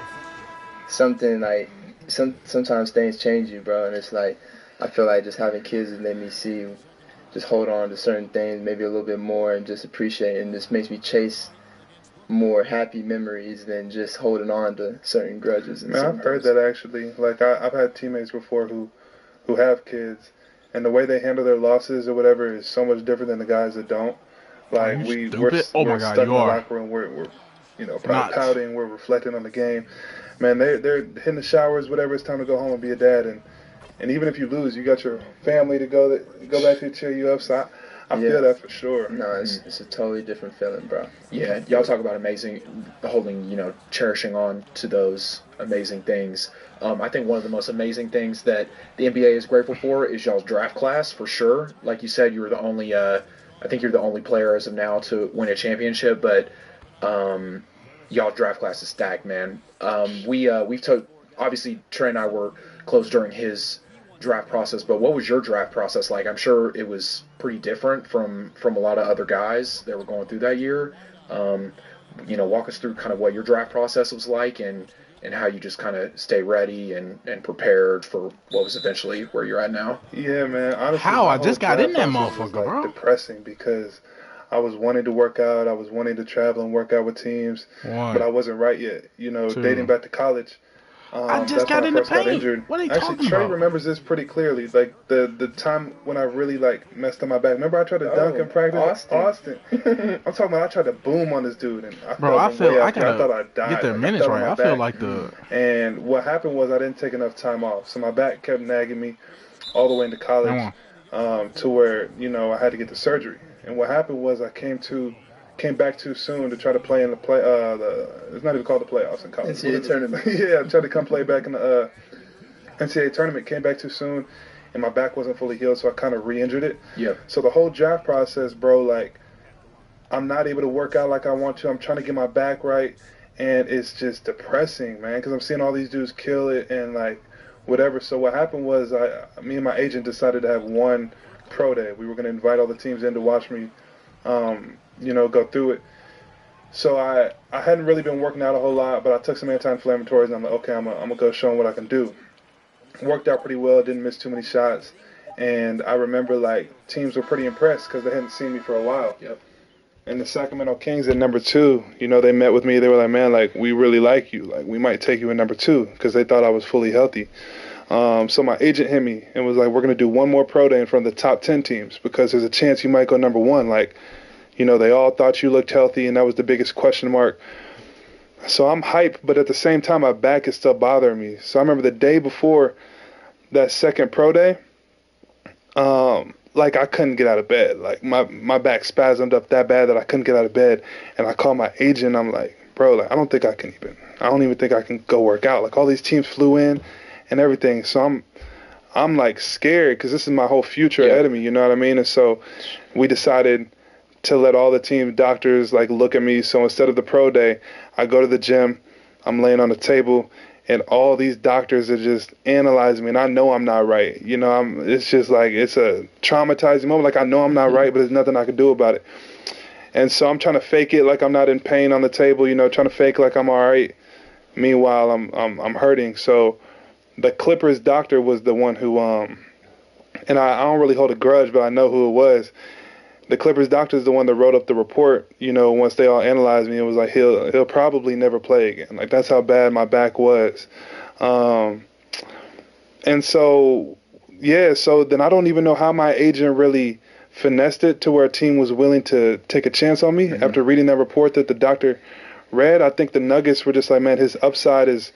something like sometimes things change you, bro, and it's like I feel like just having kids has made me see, just hold on to certain things maybe a little bit more and just appreciate it, and just makes me chase more happy memories than just holding on to certain grudges. And Man, I've heard that actually. Like, I've had teammates before who have kids, and the way they handle their losses or whatever is so much different than the guys that don't. Like, we're stuck in the locker room, we're probably pouting, we're reflecting on the game. Man, they're hitting the showers, whatever, it's time to go home and be a dad, and even if you lose, you got your family to go back to cheer you up. So I feel that for sure. No, it's a totally different feeling, bro. Yeah, y'all talk about cherishing on to those amazing things. I think one of the most amazing things that the NBA is grateful for is y'all's draft class, for sure. Like you said, you were the only, I think you're the only player as of now to win a championship, but y'all's draft class is stacked, man. We've took, obviously Trey and I were close during his draft process, but what was your draft process like? I'm sure it was pretty different from a lot of other guys that were going through that year. Walk us through kind of what your draft process was like and how you just kind of stay ready and prepared for what was eventually where you're at now. Yeah, man. Honestly, how I just got in that motherfucker, was, bro. Depressing because I was wanting to work out, I was wanting to travel and work out with teams, but I wasn't right yet. Dating back to college. I just got in the paint. What are you talking Trey about? remembers this pretty clearly. Like the time when I really messed up my back. Remember I tried to dunk in practice? Austin. I'm talking about I tried to boom on this dude, and I thought I died. Get their minutes right. I feel like And what happened was I didn't take enough time off, so my back kept nagging me all the way into college, to where I had to get the surgery. And what happened was I came back too soon to try to play in it's not even called the playoffs in college. NCAA tournament. Yeah, I tried to come play back in the NCAA tournament, came back too soon, and my back wasn't fully healed, so I kind of re-injured it. Yeah. So the whole draft process, bro, like, I'm not able to work out like I want to. I'm trying to get my back right, and it's just depressing, man, because I'm seeing all these dudes kill it and, like, whatever. So what happened was me and my agent decided to have one pro day. We were going to invite all the teams in to watch me go through it. So I hadn't really been working out a whole lot, but I took some anti-inflammatories, and I'm like, okay, I'm gonna go show them what I can do. Worked out pretty well, didn't miss too many shots, and I remember, like, teams were pretty impressed because they hadn't seen me for a while. Yep. And the Sacramento Kings at number 2, they met with me. They were like, man, like, we really like you. Like, we might take you in number 2 because they thought I was fully healthy. So my agent hit me and was like, we're going to do one more pro day in front of the top 10 teams because there's a chance you might go number 1. Like, they all thought you looked healthy, and that was the biggest question mark. So I'm hyped, but at the same time, my back is still bothering me. So I remember the day before that second pro day, I couldn't get out of bed. Like, my back spasmed up that bad that I couldn't get out of bed. And I called my agent. I'm like, bro, like, I don't even think I can go work out. Like, all these teams flew in and everything. So I'm like scared because this is my whole future ahead of me. You know what I mean? And so we decided to let all the team doctors look at me. So instead of the pro day, I go to the gym, I'm laying on the table, and all these doctors are just analyzing me, and I know I'm not right. It's just like, it's a traumatizing moment. Like, I know I'm not right, but there's nothing I can do about it. And so I'm trying to fake it like I'm not in pain on the table, trying to fake like I'm all right. Meanwhile, I'm hurting. So the Clippers doctor was the one who, and I don't really hold a grudge, but I know who it was. the Clippers doctor is the one that wrote up the report. Once they all analyzed me, it was like he'll probably never play again. Like that's how bad my back was. And so so then I don't even know how my agent really finessed it to where a team was willing to take a chance on me after reading that report that the doctor read. I think the Nuggets were just like, man, his upside is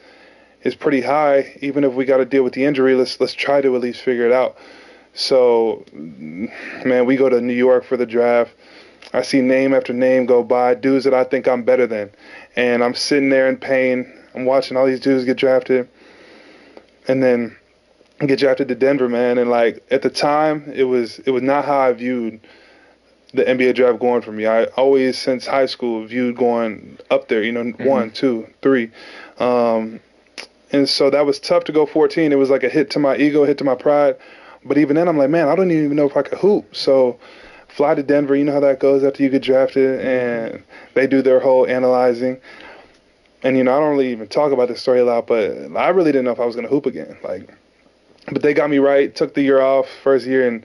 pretty high. Even if we got to deal with the injury, let's try to at least figure it out. So, man, we go to New York for the draft. I see name after name go by, dudes that I think I'm better than. And I'm sitting there in pain. I'm watching all these dudes get drafted. And then get drafted to Denver, man. And, like, at the time, it was not how I viewed the NBA draft going for me. I always, since high school, viewed going up there, 1, 2, 3. And so that was tough to go 14. It was like a hit to my ego, hit to my pride. But even then, I'm like, man, I don't even know if I could hoop. So fly to Denver. You know how that goes after you get drafted. And they do their whole analyzing. And, I don't really even talk about this story a lot, but I really didn't know if I was going to hoop again. But they got me right, took the year off, first year, and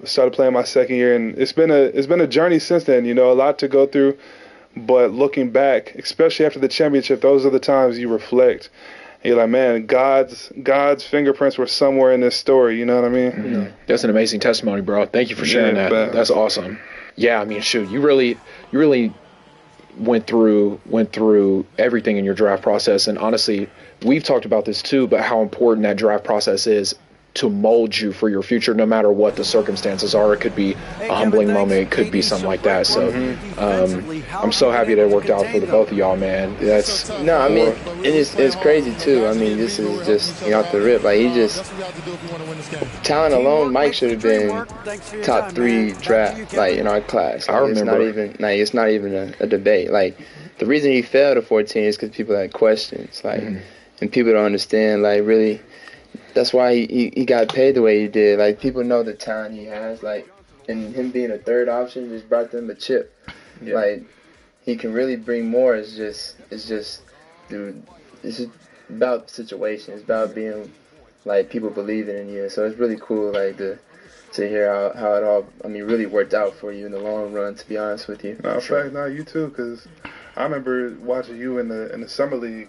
started playing my second year. And it's been a journey since then, a lot to go through. But looking back, especially after the championship, those are the times you reflect. You're like, man, God's fingerprints were somewhere in this story. You know what I mean? Mm-hmm. That's an amazing testimony, bro. Thank you for sharing that. Man. That's awesome. Yeah, I mean, shoot, you really went through everything in your draft process. And honestly, we've talked about this too, but how important that draft process is to mold you for your future, no matter what the circumstances are. It could be a humbling moment. It could be something like that. So I'm so happy that it worked out for the both of y'all, man. It's crazy too. I mean, this is just off the rip. Like, he just talent alone. Mike should have been top 3 draft in our class. I remember. It's not even a debate. Like, the reason he failed at 14 is because people had questions. And people don't understand. Like, really. That's why he got paid the way he did. Like, people know the talent he has. Like, and him being a third option just brought them a chip. Yeah. Like, he can really bring more. It's just, dude. It's just about situation. It's about being like people believing in you. So it's really cool, like to hear how it all, really worked out for you in the long run. To be honest with you. No, fact, you too. Because I remember watching you in the summer league.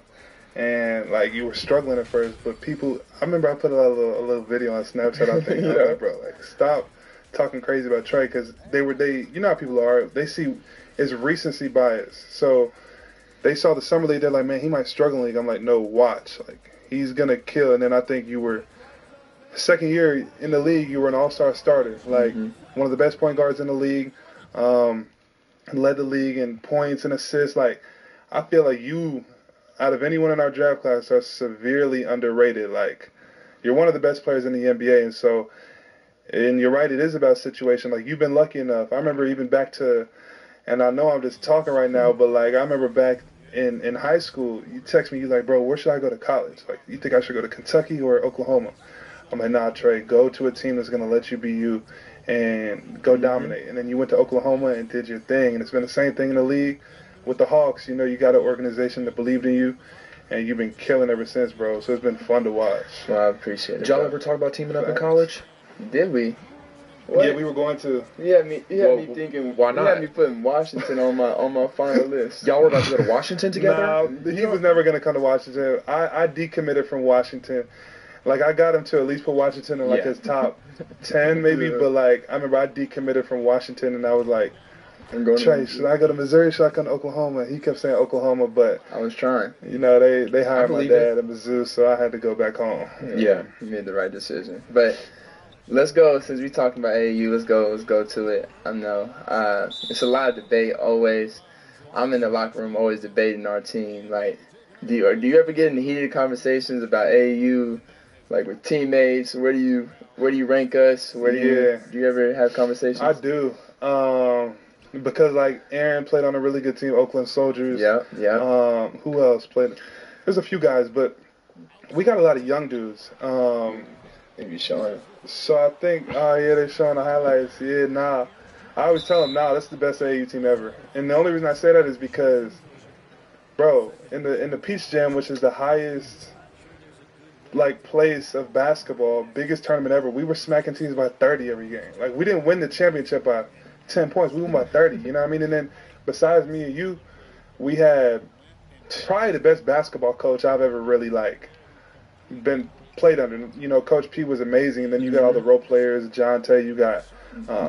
And, like, you were struggling at first, but I remember I put a little video on Snapchat, I think. I was like, bro, stop talking crazy about Trey, because you know how people are, they see, it's recency bias. So, they saw the summer league, they're like, man, he might struggle in the league. I'm like, no, watch. Like, he's going to kill. And then I think you were, second year in the league, you were an all-star starter. Like, one of the best point guards in the league, led the league in points and assists. Like, I feel like you, out of anyone in our draft class, are severely underrated. Like, you're one of the best players in the NBA, and you're right, it is about situation. Like, you've been lucky enough. I remember even back to, and I know I'm just talking right now, but, like, I remember back in high school, you text me, you like, bro, where should I go to college? Like, you think I should go to Kentucky or Oklahoma? I'm like, nah, Trey, go to a team that's going to let you be you and go dominate. And then you went to Oklahoma and did your thing, and it's been the same thing in the league. With the Hawks, you got an organization that believed in you, and you've been killing ever since, bro. So it's been fun to watch. Well, I appreciate it. Did y'all ever talk about teaming up in college? Did we? What? Yeah, we were going to. You had me thinking. Why not? You had me putting Washington on my final list. Y'all were about to go to Washington together? No, he was never going to come to Washington. I decommitted from Washington. Like, I got him to at least put Washington in his top 10 maybe, but like I remember I decommitted from Washington, and I was like, Trey, should I go to Missouri? Should I come to Oklahoma? He kept saying Oklahoma, but I was trying. They hired my dad at Mizzou, so I had to go back home. Yeah, you made the right decision. But let's go, since we're talking about AAU, let's go to it. I know it's a lot of debate always. I'm in the locker room always debating our team. Like, do you ever get in heated conversations about AAU, like with teammates? Where do you rank us? Do you ever have conversations? I do. Because, like, Aaron played on a really good team, Oakland Soldiers. Yeah. Who else played? There's a few guys, but we got a lot of young dudes. Maybe showing. So I think, they're showing the highlights. Yeah, nah. I always tell them, nah, that's the best AAU team ever. And the only reason I say that is because, bro, in the Peach Jam, which is the highest, like, place of basketball, biggest tournament ever, we were smacking teams by 30 every game. Like, we didn't win the championship by 10 points. We won by 30. You know what I mean? And then besides me and you, we had probably the best basketball coach I've ever really like been played under. You know, Coach P was amazing. And then you got all the role players, Jonte. You got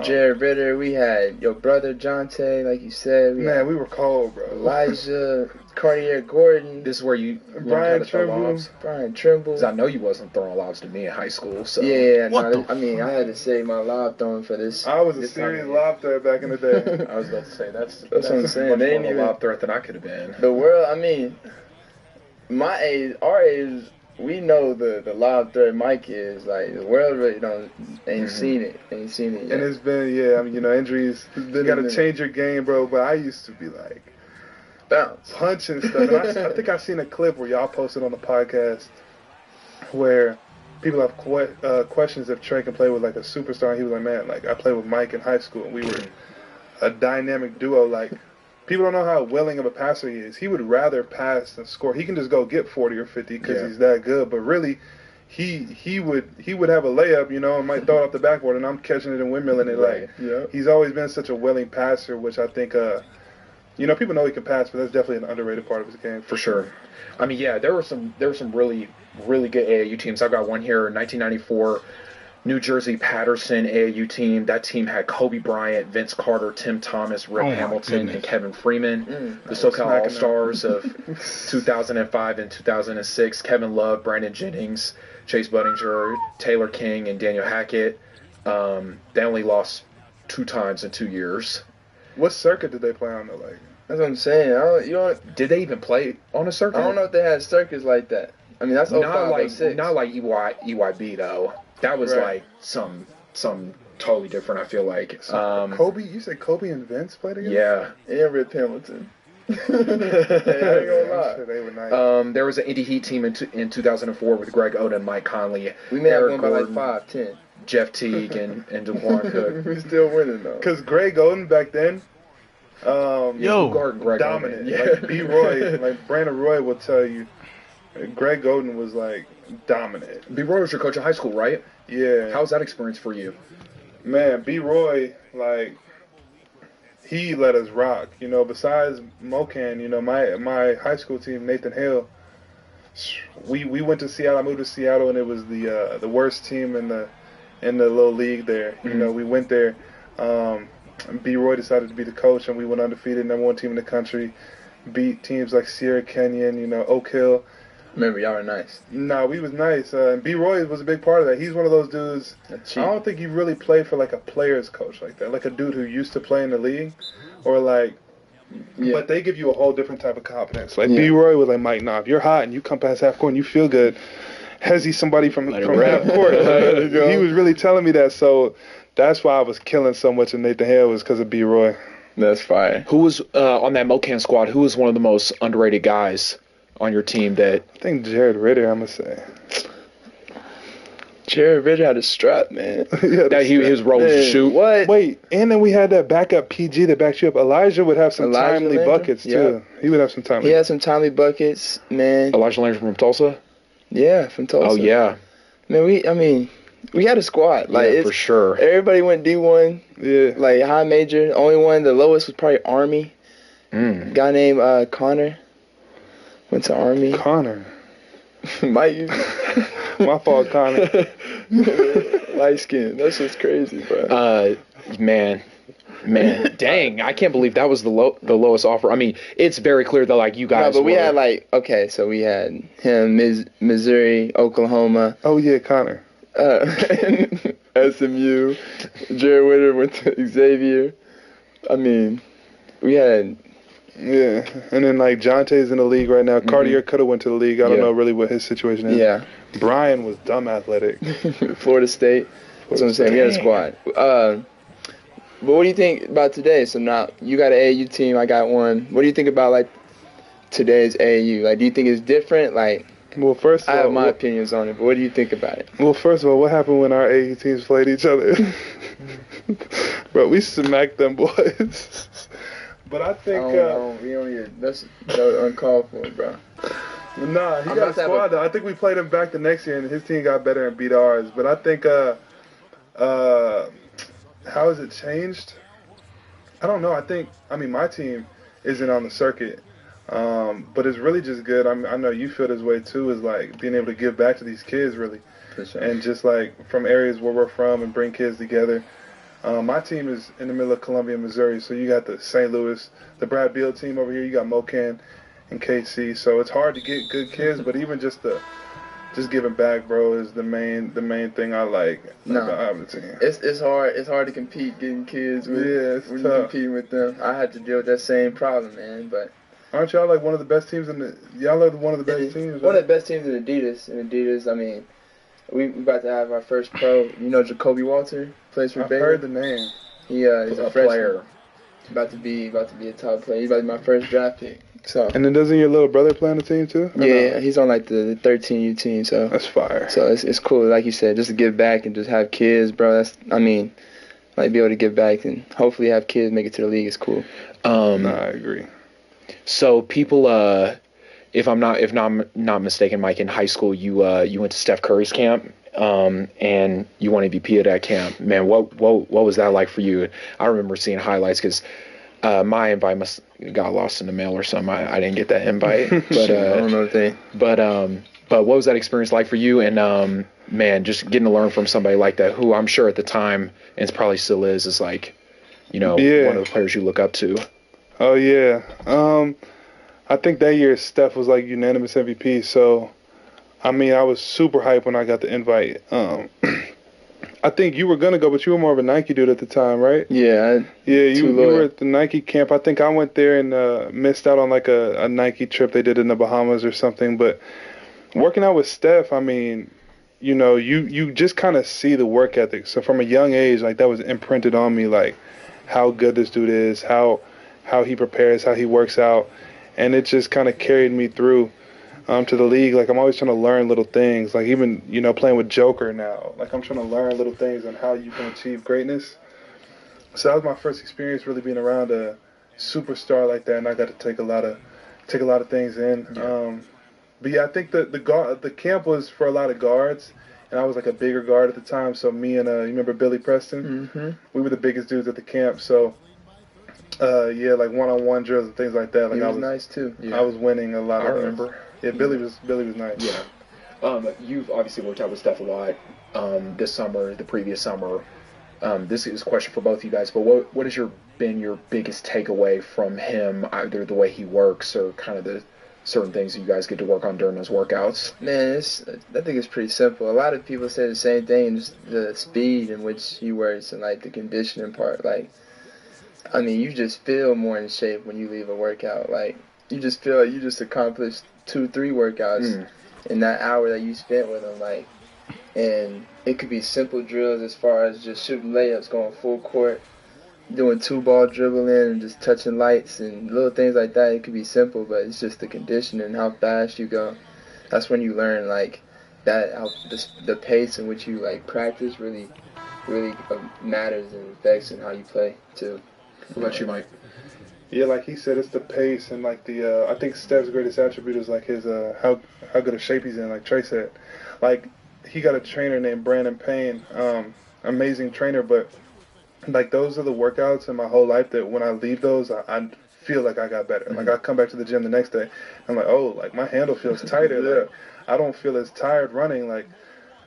Jared Ritter. We had your brother Jonte, like you said. We were cold, bro. Elijah, Cartier Gordon. This is where you Brian Trimble. Brian Trimble. Because I know you wasn't throwing lobs to me in high school. So yeah, I mean, I had to save my lob throwing for this. I was a serious lob threat back in the day. I was about to say that's what I'm saying. Much more of a lob threat than I could have been. The world, I mean, my age, our age. We know the lob threat Mike is like the world really ain't seen it yet. And it's been I mean, you know, injuries. You got to change your game, bro. But I used to be like bounce, punching stuff. And I think I've seen a clip where y'all posted on the podcast where people have questions if Trey can play with like a superstar. And he was like, man, like I played with Mike in high school, and we were a dynamic duo. Like. People don't know how willing of a passer he is. He would rather pass than score. He can just go get 40 or 50 because he's that good. But really, he would have a layup, you know, and might throw it off the backboard, and I'm catching it and windmilling it. Like, he's always been such a willing passer, which I think, you know, people know he can pass, but that's definitely an underrated part of his game. For sure. I mean, there were some really, really good AAU teams. I've got one here in 1994. New Jersey Patterson AAU team. That team had Kobe Bryant, Vince Carter, Tim Thomas, Rip Hamilton, and Kevin Freeman. The SoCal All-Stars of 2005 and 2006. Kevin Love, Brandon Jennings, Chase Budinger, Taylor King, and Daniel Hackett. They only lost 2 times in 2 years. What circuit did they play on, though? Like, that's what I'm saying. Did they even play on a circuit? I don't know if they had circuits like that. I mean, that's 05, not like EYB though. That was like some totally different. I feel like Kobe. You said Kobe and Vince played together. Yeah, and Rip Hamilton. I ain't gonna lie. They were nice. There was an Indy Heat team in 2004 with Greg Oden, Mike Conley. We may have won by like 5-10. Jeff Teague and DeQuan Cook. We're still winning though. Because Greg Oden back then, Greg dominant. Oden. Like B. Roy, like Brandon Roy will tell you, Greg Oden was like dominant. B. Roy was your coach in high school, right? Yeah. How was that experience for you? Man, B. Roy, like, he let us rock. You know, besides Mocan, you know, my high school team, Nathan Hill, we went to Seattle. I moved to Seattle, and it was the worst team in the little league there. You know, we went there. B. Roy decided to be the coach, and we went undefeated, #1 team in the country. Beat teams like Sierra Canyon, you know, Oak Hill. Remember, y'all were nice. No, we was nice. And B. Roy was a big part of that. He's one of those dudes. I don't think he really played for like a player's coach like that, like a dude who used to play in the league, or like. Yeah. But they give you a whole different type of confidence. Like B. Roy was like, Mike, nah, if you're hot and you come past half court and you feel good, Hezzy somebody from half court. Like, he was really telling me that. So that's why I was killing so much in Nathan Hill, was because of B. Roy. That's fire. Who was on that Mocan squad? Who was one of the most underrated guys on your team? That I think Jared Ritter, I'm gonna say. Jared Ritter had a strap, man. His role was to shoot. What? Wait, and then we had that backup PG that backed you up. Elijah would have some timely buckets too. He would have some timely. He had some timely buckets, man. Elijah Landry from Tulsa. Yeah, from Tulsa. Oh yeah. Man, we had a squad. Like, for sure. Everybody went D1. Yeah. Like high major. Only one, the lowest was probably Army. Guy named Connor went to Army. Connor. Mike. My fault, Connor. Light skin. That's just crazy, bro. Man, dang! I can't believe that was the lowest offer. I mean, it's very clear that like you guys. No, but we had so we had him, Missouri, Oklahoma. Oh yeah, Connor. SMU. Jared Witter went to Xavier. I mean, we had. Yeah, and then like Jonte's in the league right now. Cartier could have went to the league. I don't know really what his situation is. Yeah. Brian was dumb athletic. Florida State. That's what I'm saying. We had a squad. But what do you think about today? So now you got an AAU team. I got one. What do you think about like today's AAU? Like, do you think it's different? Like, well, first of all, I have my opinions on it, but what do you think about it? Well, first of all, what happened when our AAU teams played each other? Bro, we smacked them boys. But I think we don't even. That's uncalled for, bro. Nah, he got a squad though. I think we played him back the next year, and his team got better and beat ours. But I think how has it changed? I don't know. I mean, my team isn't on the circuit, but it's really just good. I know you feel this way too. Is like being able to give back to these kids, really, For sure. and just like from areas where we're from and bring kids together. My team is in the middle of Columbia, Missouri, so you got the St. Louis, the Brad Beal team over here. You got Mocan and KC, so it's hard to get good kids, but even just giving back, bro, is the main thing I like about having a team. It's hard to compete getting kids with it's when tough. you competing with them. I had to deal with that same problem, man. But aren't y'all like one of the best teams y'all are one of the best teams? One of the best teams in Adidas. In Adidas, I mean, we about to have our first pro. You know, Jacoby Walter plays for Baylor. I've heard the name. He's a player. About to be a top player. He's about to be my first draft pick. So. And then doesn't your little brother play on the team too? Yeah, no? He's on like the 13U team. So that's fire. So it's cool, like you said, just to give back and just have kids, bro. Like be able to give back and hopefully have kids make it to the league is cool. No, I agree. So people, if I'm not mistaken, Mike, in high school you went to Steph Curry's camp, and you won MVP at that camp. Man, what was that like for you? I remember seeing highlights because my invite got lost in the mail or something. I didn't get that invite, but I don't know the thing. But what was that experience like for you? And man, just getting to learn from somebody like that, who I'm sure at the time and probably still is like, one of the players you look up to. Oh yeah. I think that year Steph was like unanimous MVP. So, I mean, I was super hyped when I got the invite. I think you were gonna go, but you were more of a Nike dude at the time, right? Yeah. You were at the Nike camp. I think I went there and missed out on like a Nike trip they did in the Bahamas or something. But working out with Steph, I mean, you just kind of see the work ethic. So from a young age, like that was imprinted on me, like how good this dude is, how he prepares, how he works out, and it just kind of carried me through to the league. Like I'm always trying to learn little things, like even playing with Joker now, like I'm trying to learn little things on how you can achieve greatness. So that was my first experience really being around a superstar like that, and I got to take a lot of things in. But yeah, I think the camp was for a lot of guards, and I was like a bigger guard at the time. So me and you remember Billy Preston? Mm-hmm. We were the biggest dudes at the camp. So like one-on-one drills and things like that. Like he was nice too. I was winning a lot. I remember. Yeah, Billy was nice. Yeah. You've obviously worked out with Steph a lot this summer, the previous summer. This is a question for both of you guys, but what has been your biggest takeaway from him, either the way he works or kind of the certain things that you guys get to work on during those workouts? Man, I think it's pretty simple. A lot of people say the same thing, just the speed in which he works and like the conditioning part. Like, I mean, you just feel more in shape when you leave a workout. Like, you just feel like you just accomplished 2-3 workouts in that hour that you spent with him. Like, and it could be simple drills as far as just shooting layups, going full court, doing 2-ball dribbling and just touching lights and little things like that. It could be simple, but it's just the conditioning and how fast you go. That's when you learn like that, how the pace in which you like practice really matters and affects in how you play too. What about you, Mike? Yeah, like he said, it's the pace and like I think Steph's greatest attribute is like his how good a shape he's in. Like Trey said, like he got a trainer named Brandon Payne, amazing trainer. But like those are the workouts in my whole life that when I leave those, I feel like I got better. Mm-hmm. Like I come back to the gym the next day, I'm like, oh, like my handle feels tighter. Like I don't feel as tired running. Like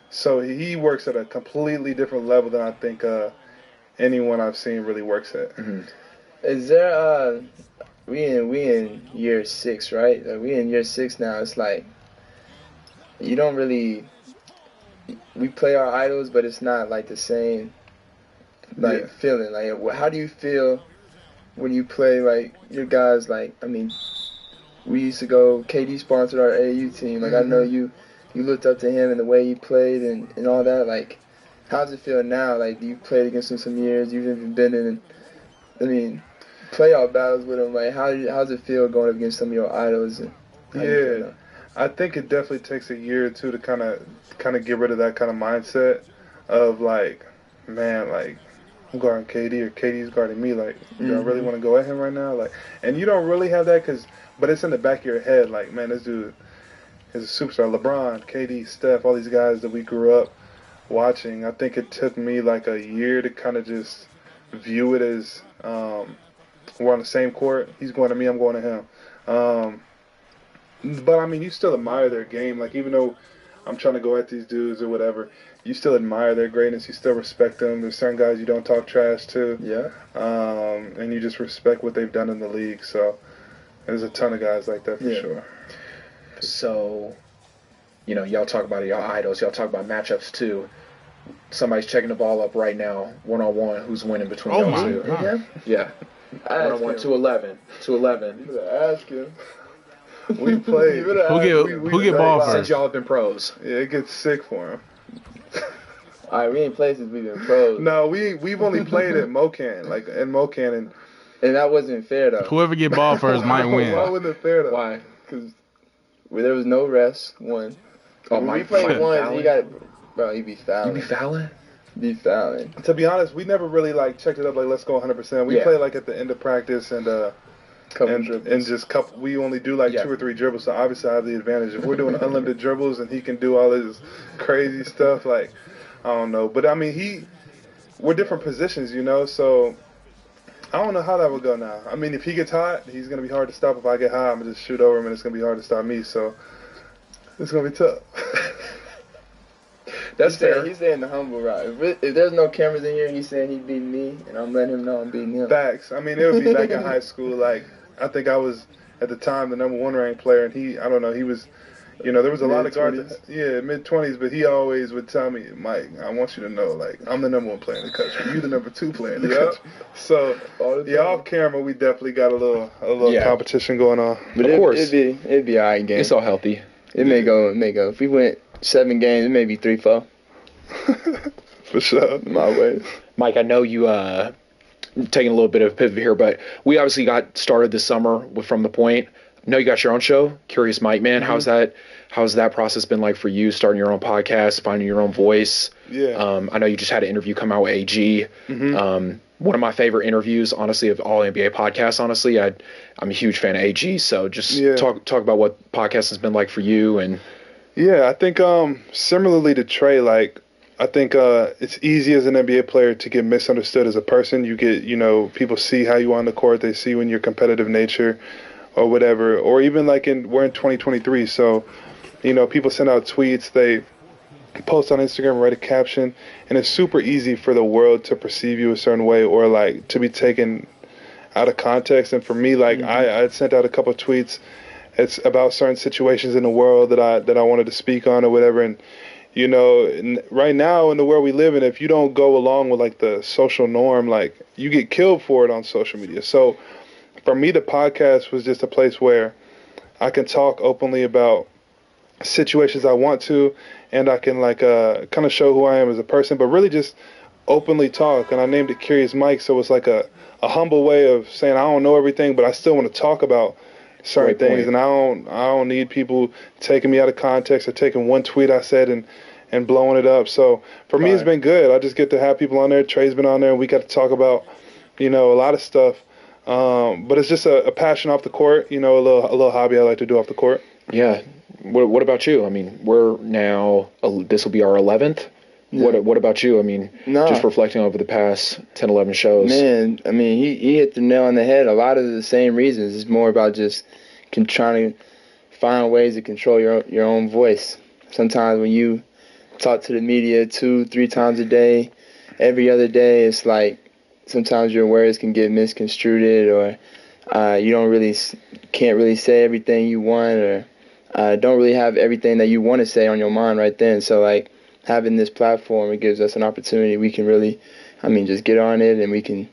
so he works at a completely different level than I think anyone I've seen really works at. Mm-hmm. Is there we in year 6, right? We in year 6 now. It's like you don't really we play our idols, but it's not like the same feeling. Like how do you feel when you play like your guys? Like I mean, we used to go. KD sponsored our AU team. Like I know you looked up to him and the way he played and all that. Like how does it feel now? Like you played against him some years. You've even been in, playoff battles with him. Like how's it feel going up against some of your idols? And I think it definitely takes a year or two to kind of get rid of that kind of mindset of like, man, like I'm guarding KD or KD's guarding me. Like, do I really want to go at him right now? Like, and you don't really have that but it's in the back of your head. Like, man, this dude is a superstar. LeBron, KD, Steph, all these guys that we grew up watching. I think it took me like a year to kind of just view it as we're on the same court. He's going to me, I'm going to him. But I mean, you still admire their game. Like, even though I'm trying to go at these dudes or whatever, you still admire their greatness. You still respect them. There's certain guys you don't talk trash to. Yeah. And you just respect what they've done in the league. So there's a ton of guys like that for sure. So, you know, y'all talk about y'all idols. Y'all talk about matchups too. Somebody's checking the ball up right now, 1-on-1. Who's winning between y'all two? Yeah. 1-on-1, 2-11. 2-11. You better ask him. We played. Who get ball Since first? y'all have been pros. Yeah, it gets sick for him. All right, we ain't played since we've been pros. No, we've only played at Mocan, like in Mocan, and that wasn't fair though. Whoever get ball first might win. Why wasn't it fair though? Why? Because there was no rest. One. Oh, when Mike, we played Mike once, fouling? he got, bro. He be fouling. You be fouling? Be fouling. To be honest, we never really like checked it up. Like, let's go 100%. We play like at the end of practice and just couple. We only do like 2 or 3 dribbles. So obviously I have the advantage. If we're doing unlimited dribbles and he can do all his crazy stuff, like I don't know. But I mean, we're different positions, you know. So I don't know how that would go now. I mean, if he gets hot, he's gonna be hard to stop. If I get hot, I'm gonna just shoot over him, and it's gonna be hard to stop me. So it's gonna be tough. That's fair. He's saying the humble route. If there's no cameras in here, he's saying he beat me, and I'm letting him know I'm beating him. Facts. I mean, it would be back in high school. Like, I think I was, at the time, the #1 ranked player, and he was, you know, there was a lot of guards, mid-20s, but he always would tell me, Mike, I want you to know, like, I'm the #1 player in the country. You're the #2 player in the country. So, off camera, we definitely got a little competition going on. But of course. It'd be all right game. It's all healthy. It may go. If we went 7 games, it may be 3-4. For sure. My way. Mike, I know you taking a little bit of a pivot here, but we obviously got started this summer with From the Point. I know you got your own show, Curious Mike, man. Mm-hmm. How's that process been like for you, starting your own podcast, finding your own voice? Yeah. I know you just had an interview come out with AG. Mm-hmm. One of my favorite interviews, honestly, of all NBA podcasts, honestly. I'm a huge fan of AG, so just talk about what podcast has been like for you. And yeah, I think similarly to Trey, like, I think it's easy as an NBA player to get misunderstood as a person. You get, you know, people see how you are on the court, they see when your competitive nature or whatever, or even like we're in 2023, so, you know, people send out tweets, they post on Instagram, write a caption, and it's super easy for the world to perceive you a certain way or like to be taken out of context. And for me, like I sent out a couple of tweets. It's about certain situations in the world that I wanted to speak on or whatever. And you know, right now in the world we live in, if you don't go along with like the social norm, like you get killed for it on social media. So for me, the podcast was just a place where I can talk openly about situations I want to, and I can like kind of show who I am as a person, but really just openly talk. And I named it Curious Mike, so it's like a humble way of saying I don't know everything, but I still want to talk about certain things, and I don't need people taking me out of context or taking one tweet I said and blowing it up. So for me, it's been good. I just get to have people on there. Trey's been on there, and we got to talk about, you know, a lot of stuff. But it's just a passion off the court, you know, a little hobby I like to do off the court. Yeah. What about you? I mean, we're now, this will be our 11th. Yeah. What about you? I mean, just reflecting over the past 10, 11 shows. Man, I mean, he hit the nail on the head. A lot of the same reasons. It's more about just trying to find ways to control your own voice. Sometimes when you talk to the media 2-3 times a day, every other day, it's like sometimes your words can get misconstrued, or you can't really say everything you want, or don't really have everything that you want to say on your mind right then. So like having this platform, it gives us an opportunity. We can really, just get on it, and we can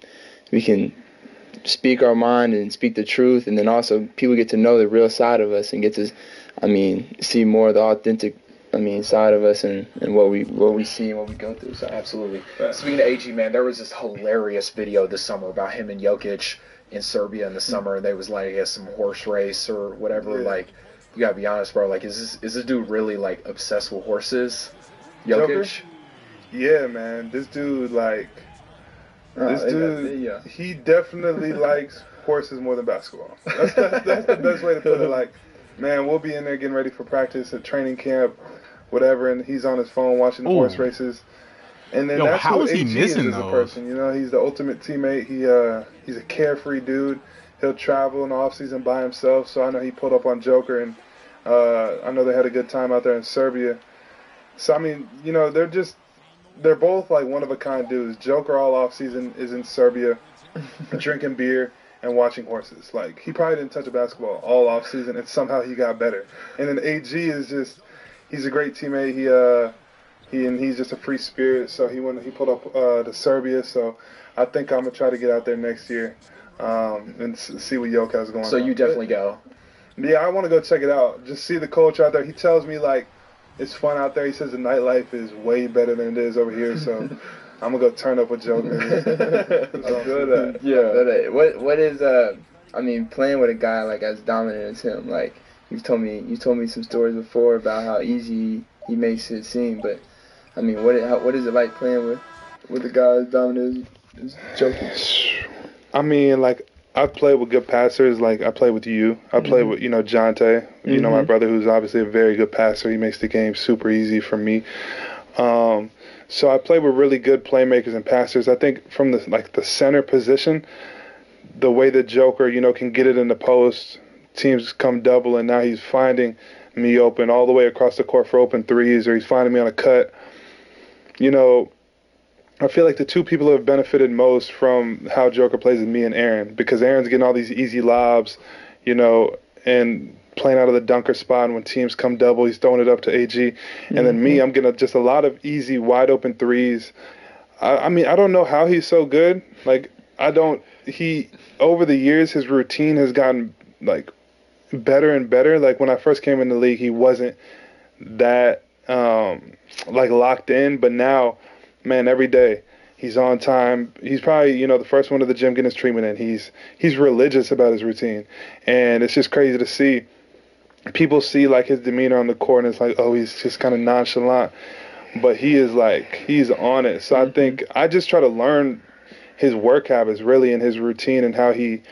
speak our mind and speak the truth, and then also people get to know the real side of us and get to, see more of the authentic, side of us and what we see and what we go through. So absolutely. Speaking of AG, man, there was this hilarious video this summer about him and Jokic in Serbia in the summer, and they was like some horse race or whatever. Yeah. Like, you gotta be honest, bro. Like, is this dude really like obsessed with horses? Jokic? Yeah, man. This dude, he definitely likes horses more than basketball. That's the best way to put it. Like, man, we'll be in there getting ready for practice at training camp, whatever, and he's on his phone watching the horse races. And then Yo, that's how who is he AG is missing as a those? person. You know, he's the ultimate teammate. He's a carefree dude. He'll travel in the off season by himself. So I know he pulled up on Joker, and I know they had a good time out there in Serbia. So I mean, you know, they're both like one of a kind dudes. Joker all off season is in Serbia, drinking beer and watching horses. Like he probably didn't touch a basketball all off season, and somehow he got better. And then AG is he's a great teammate. He's just a free spirit. So he pulled up to Serbia. So I think I'm gonna try to get out there next year and see what Yoke has going on. So you definitely go. Yeah, I want to go check it out. Just see the culture out there. He tells me like it's fun out there. He says the nightlife is way better than it is over here. So I'm gonna go turn up with Joker. I feel that. Yeah. What is I mean, playing with a guy like as dominant as him, like you told me some stories before about how easy he makes it seem, but I mean, what is it like playing with a guy as dominant as Joker? I mean, like I've played with good passers. Like I played with you. I played with Jonte. You know my brother, who's obviously a very good passer. He makes the game super easy for me. So I played with really good playmakers and passers. I think from the center position, the way the Joker, can get it in the post, teams come double, and now he's finding me open all the way across the court for open threes, or he's finding me on a cut. I feel like the two people who have benefited most from how Joker plays is me and Aaron, because Aaron's getting all these easy lobs, and playing out of the dunker spot, and when teams come double, he's throwing it up to AG. And then me, I'm getting just a lot of easy, wide open threes. I mean, I don't know how he's so good. Like, over the years, his routine has gotten, like, better and better. Like, when I first came in the league, he wasn't that, locked in. But now, man, every day, he's on time. He's probably, the first one to the gym getting his treatment in. He's religious about his routine. And it's just crazy to see. People see, like, his demeanor on the court, and it's like, oh, he's just kind of nonchalant. But he is, like, he's on it. So I think I just try to learn his work habits, really, and his routine and how he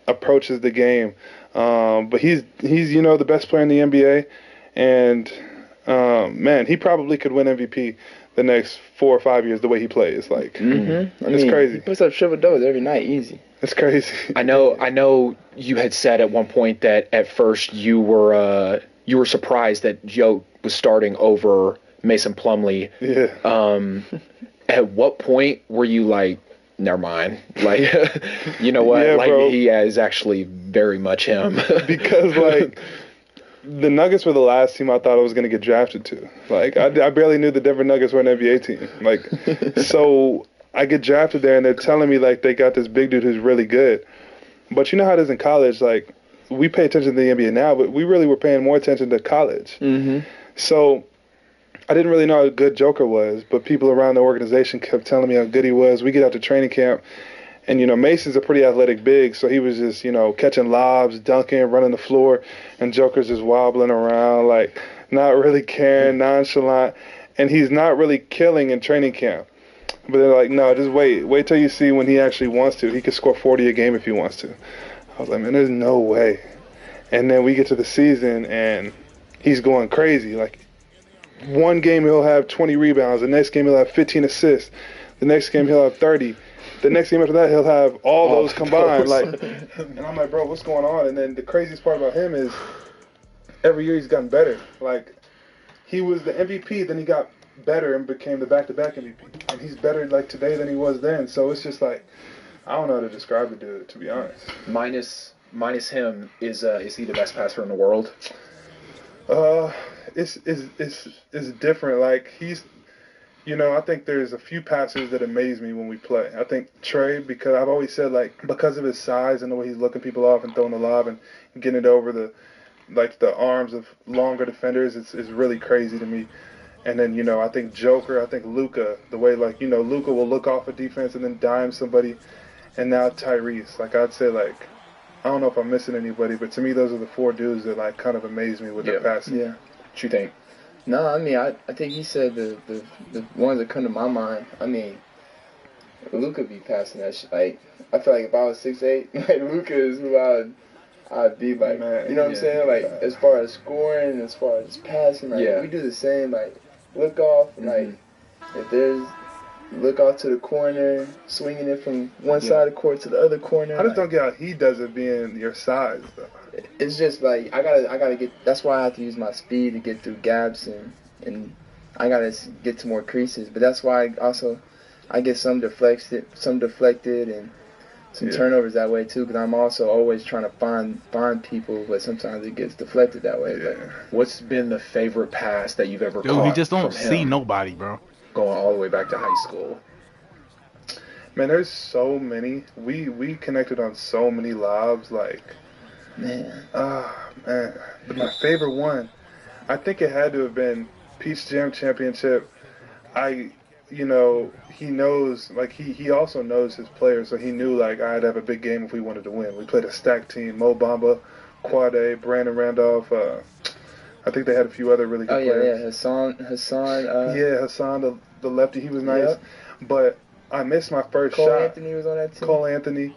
approaches the game. But he's the best player in the NBA. And, man, he probably could win MVP the next 4 or 5 years the way he plays. Like, it's crazy. He puts up triple doubles every night, easy. It's crazy. I know you had said at one point that at first you were surprised that Joe was starting over Mason Plumlee. Yeah. At what point were you like, never mind? Like, you know what? Yeah, like, bro. he is actually very much him. Because, like, the Nuggets were the last team I thought I was going to get drafted to. Like, I barely knew the Denver Nuggets were an NBA team. Like, so I get drafted there, and they're telling me, like, they got this big dude who's really good. But you know how it is in college, like, we pay attention to the NBA now, but we really were paying more attention to college. So I didn't really know how good Joker was, but people around the organization kept telling me how good he was. We get out to training camp, and, Mason's a pretty athletic big, so he was just, catching lobs, dunking, running the floor, and Joker's just wobbling around, like, not really caring, nonchalant, and he's not really killing in training camp. But they're like, no, just wait till you see when he actually wants to. He could score 40 a game if he wants to. I was like, man, there's no way. And then we get to the season, and he's going crazy. Like, one game he'll have 20 rebounds. The next game he'll have 15 assists. The next game he'll have 30. The next game after that he'll have all those combined. Like, and I'm like, bro, what's going on? And then the craziest part about him is every year he's gotten better. Like, he was the MVP, then he got better and became the back-to-back MVP. And he's better, like, today than he was then. So it's just like, I don't know how to describe the dude, to be honest. Minus him, is he the best passer in the world? It's different. Like, he's, I think there's a few passers that amaze me when we play. I think Trey, because I've always said, like, because of his size and the way he's looking people off and throwing the lob and getting it over the arms of longer defenders, it's really crazy to me. And then, I think Joker, I think Luka, the way, like, Luka will look off a defense and then dime somebody. And now Tyrese. Like, I'd say, like, I don't know if I'm missing anybody, but to me, those are the 4 dudes that, like, kind of amaze me with their passing. Yeah. What you think? No, I mean, I think he said the ones that come to my mind. I mean, Luka be passing that shit. Like, I feel like if I was 6'8", like, Luka is who I'd be like, man, you know what I'm saying? Like, as far as scoring, as far as passing, like, we do the same, like, look off, and, like, if there's look off to the corner, swinging it from one side of the court to the other corner. I just don't get how he does it being your size, though. It's just like I gotta get. That's why I have to use my speed to get through gaps and I gotta get to more creases. But that's why I get some deflected, and some turnovers that way too. Because I'm also always trying to find people, but sometimes it gets deflected that way. Yeah. But What's been the favorite pass that you've ever Dude, caught he just don't from see him, nobody, bro. going all the way back to high school? Man, there's so many. We connected on so many lobs, like. Man. Man. But my favorite one, I think it had to have been Peach Jam Championship. He knows, like, he also knows his players, so he knew, like, I'd have a big game if we wanted to win. We played a stacked team, Mo Bamba, Quade, Brandon Randolph, I think they had a few other really good players. Yeah, Hassan. Hassan, the lefty, he was nice. Yep. But I missed my first shot. Cole Anthony was on that team. Cole Anthony.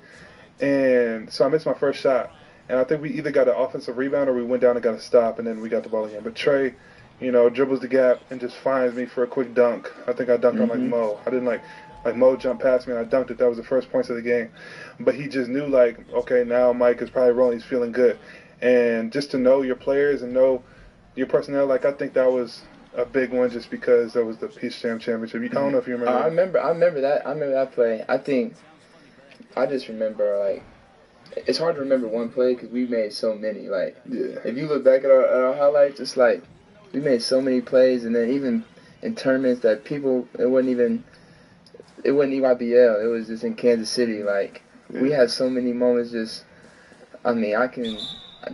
And so I missed my first shot. And I think we either got an offensive rebound or we went down and got a stop, and then we got the ball again. But Trey, dribbles the gap and just finds me for a quick dunk. I think I dunked on like Mo. I didn't like Mo jumped past me and I dunked it. That was the first points of the game. But he just knew, like, okay, now Mike is probably rolling. He's feeling good. And just to know your players and know your personnel, like, I think that was a big one just because that was the Peach Jam Championship. I don't know if you remember. I remember that play. I just remember, like, it's hard to remember one play because we made so many. Like, if you look back at our highlights, it's like we made so many plays, and then even in tournaments that it wasn't EYBL. It was just in Kansas City. Like, we had so many moments. I'm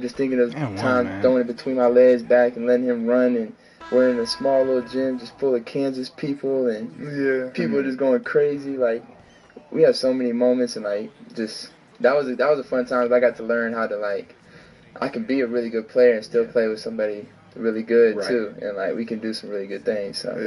just thinking of time throwing it between my legs back and letting him run, and we're in a small little gym just full of Kansas people, and people just going crazy. Like, we had so many moments, and like just. That was a fun time. I got to learn how to, like, I can be a really good player and still play with somebody really good too, and like we can do some really good things. So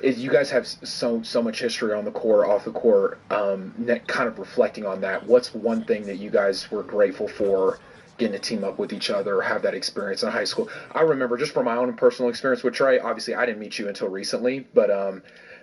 you guys have so much history on the court, off the court. Kind of reflecting on that, what's one thing that you guys were grateful for getting to team up with each other, have that experience in high school? I remember just from my own personal experience with Trey. Obviously, I didn't meet you until recently, but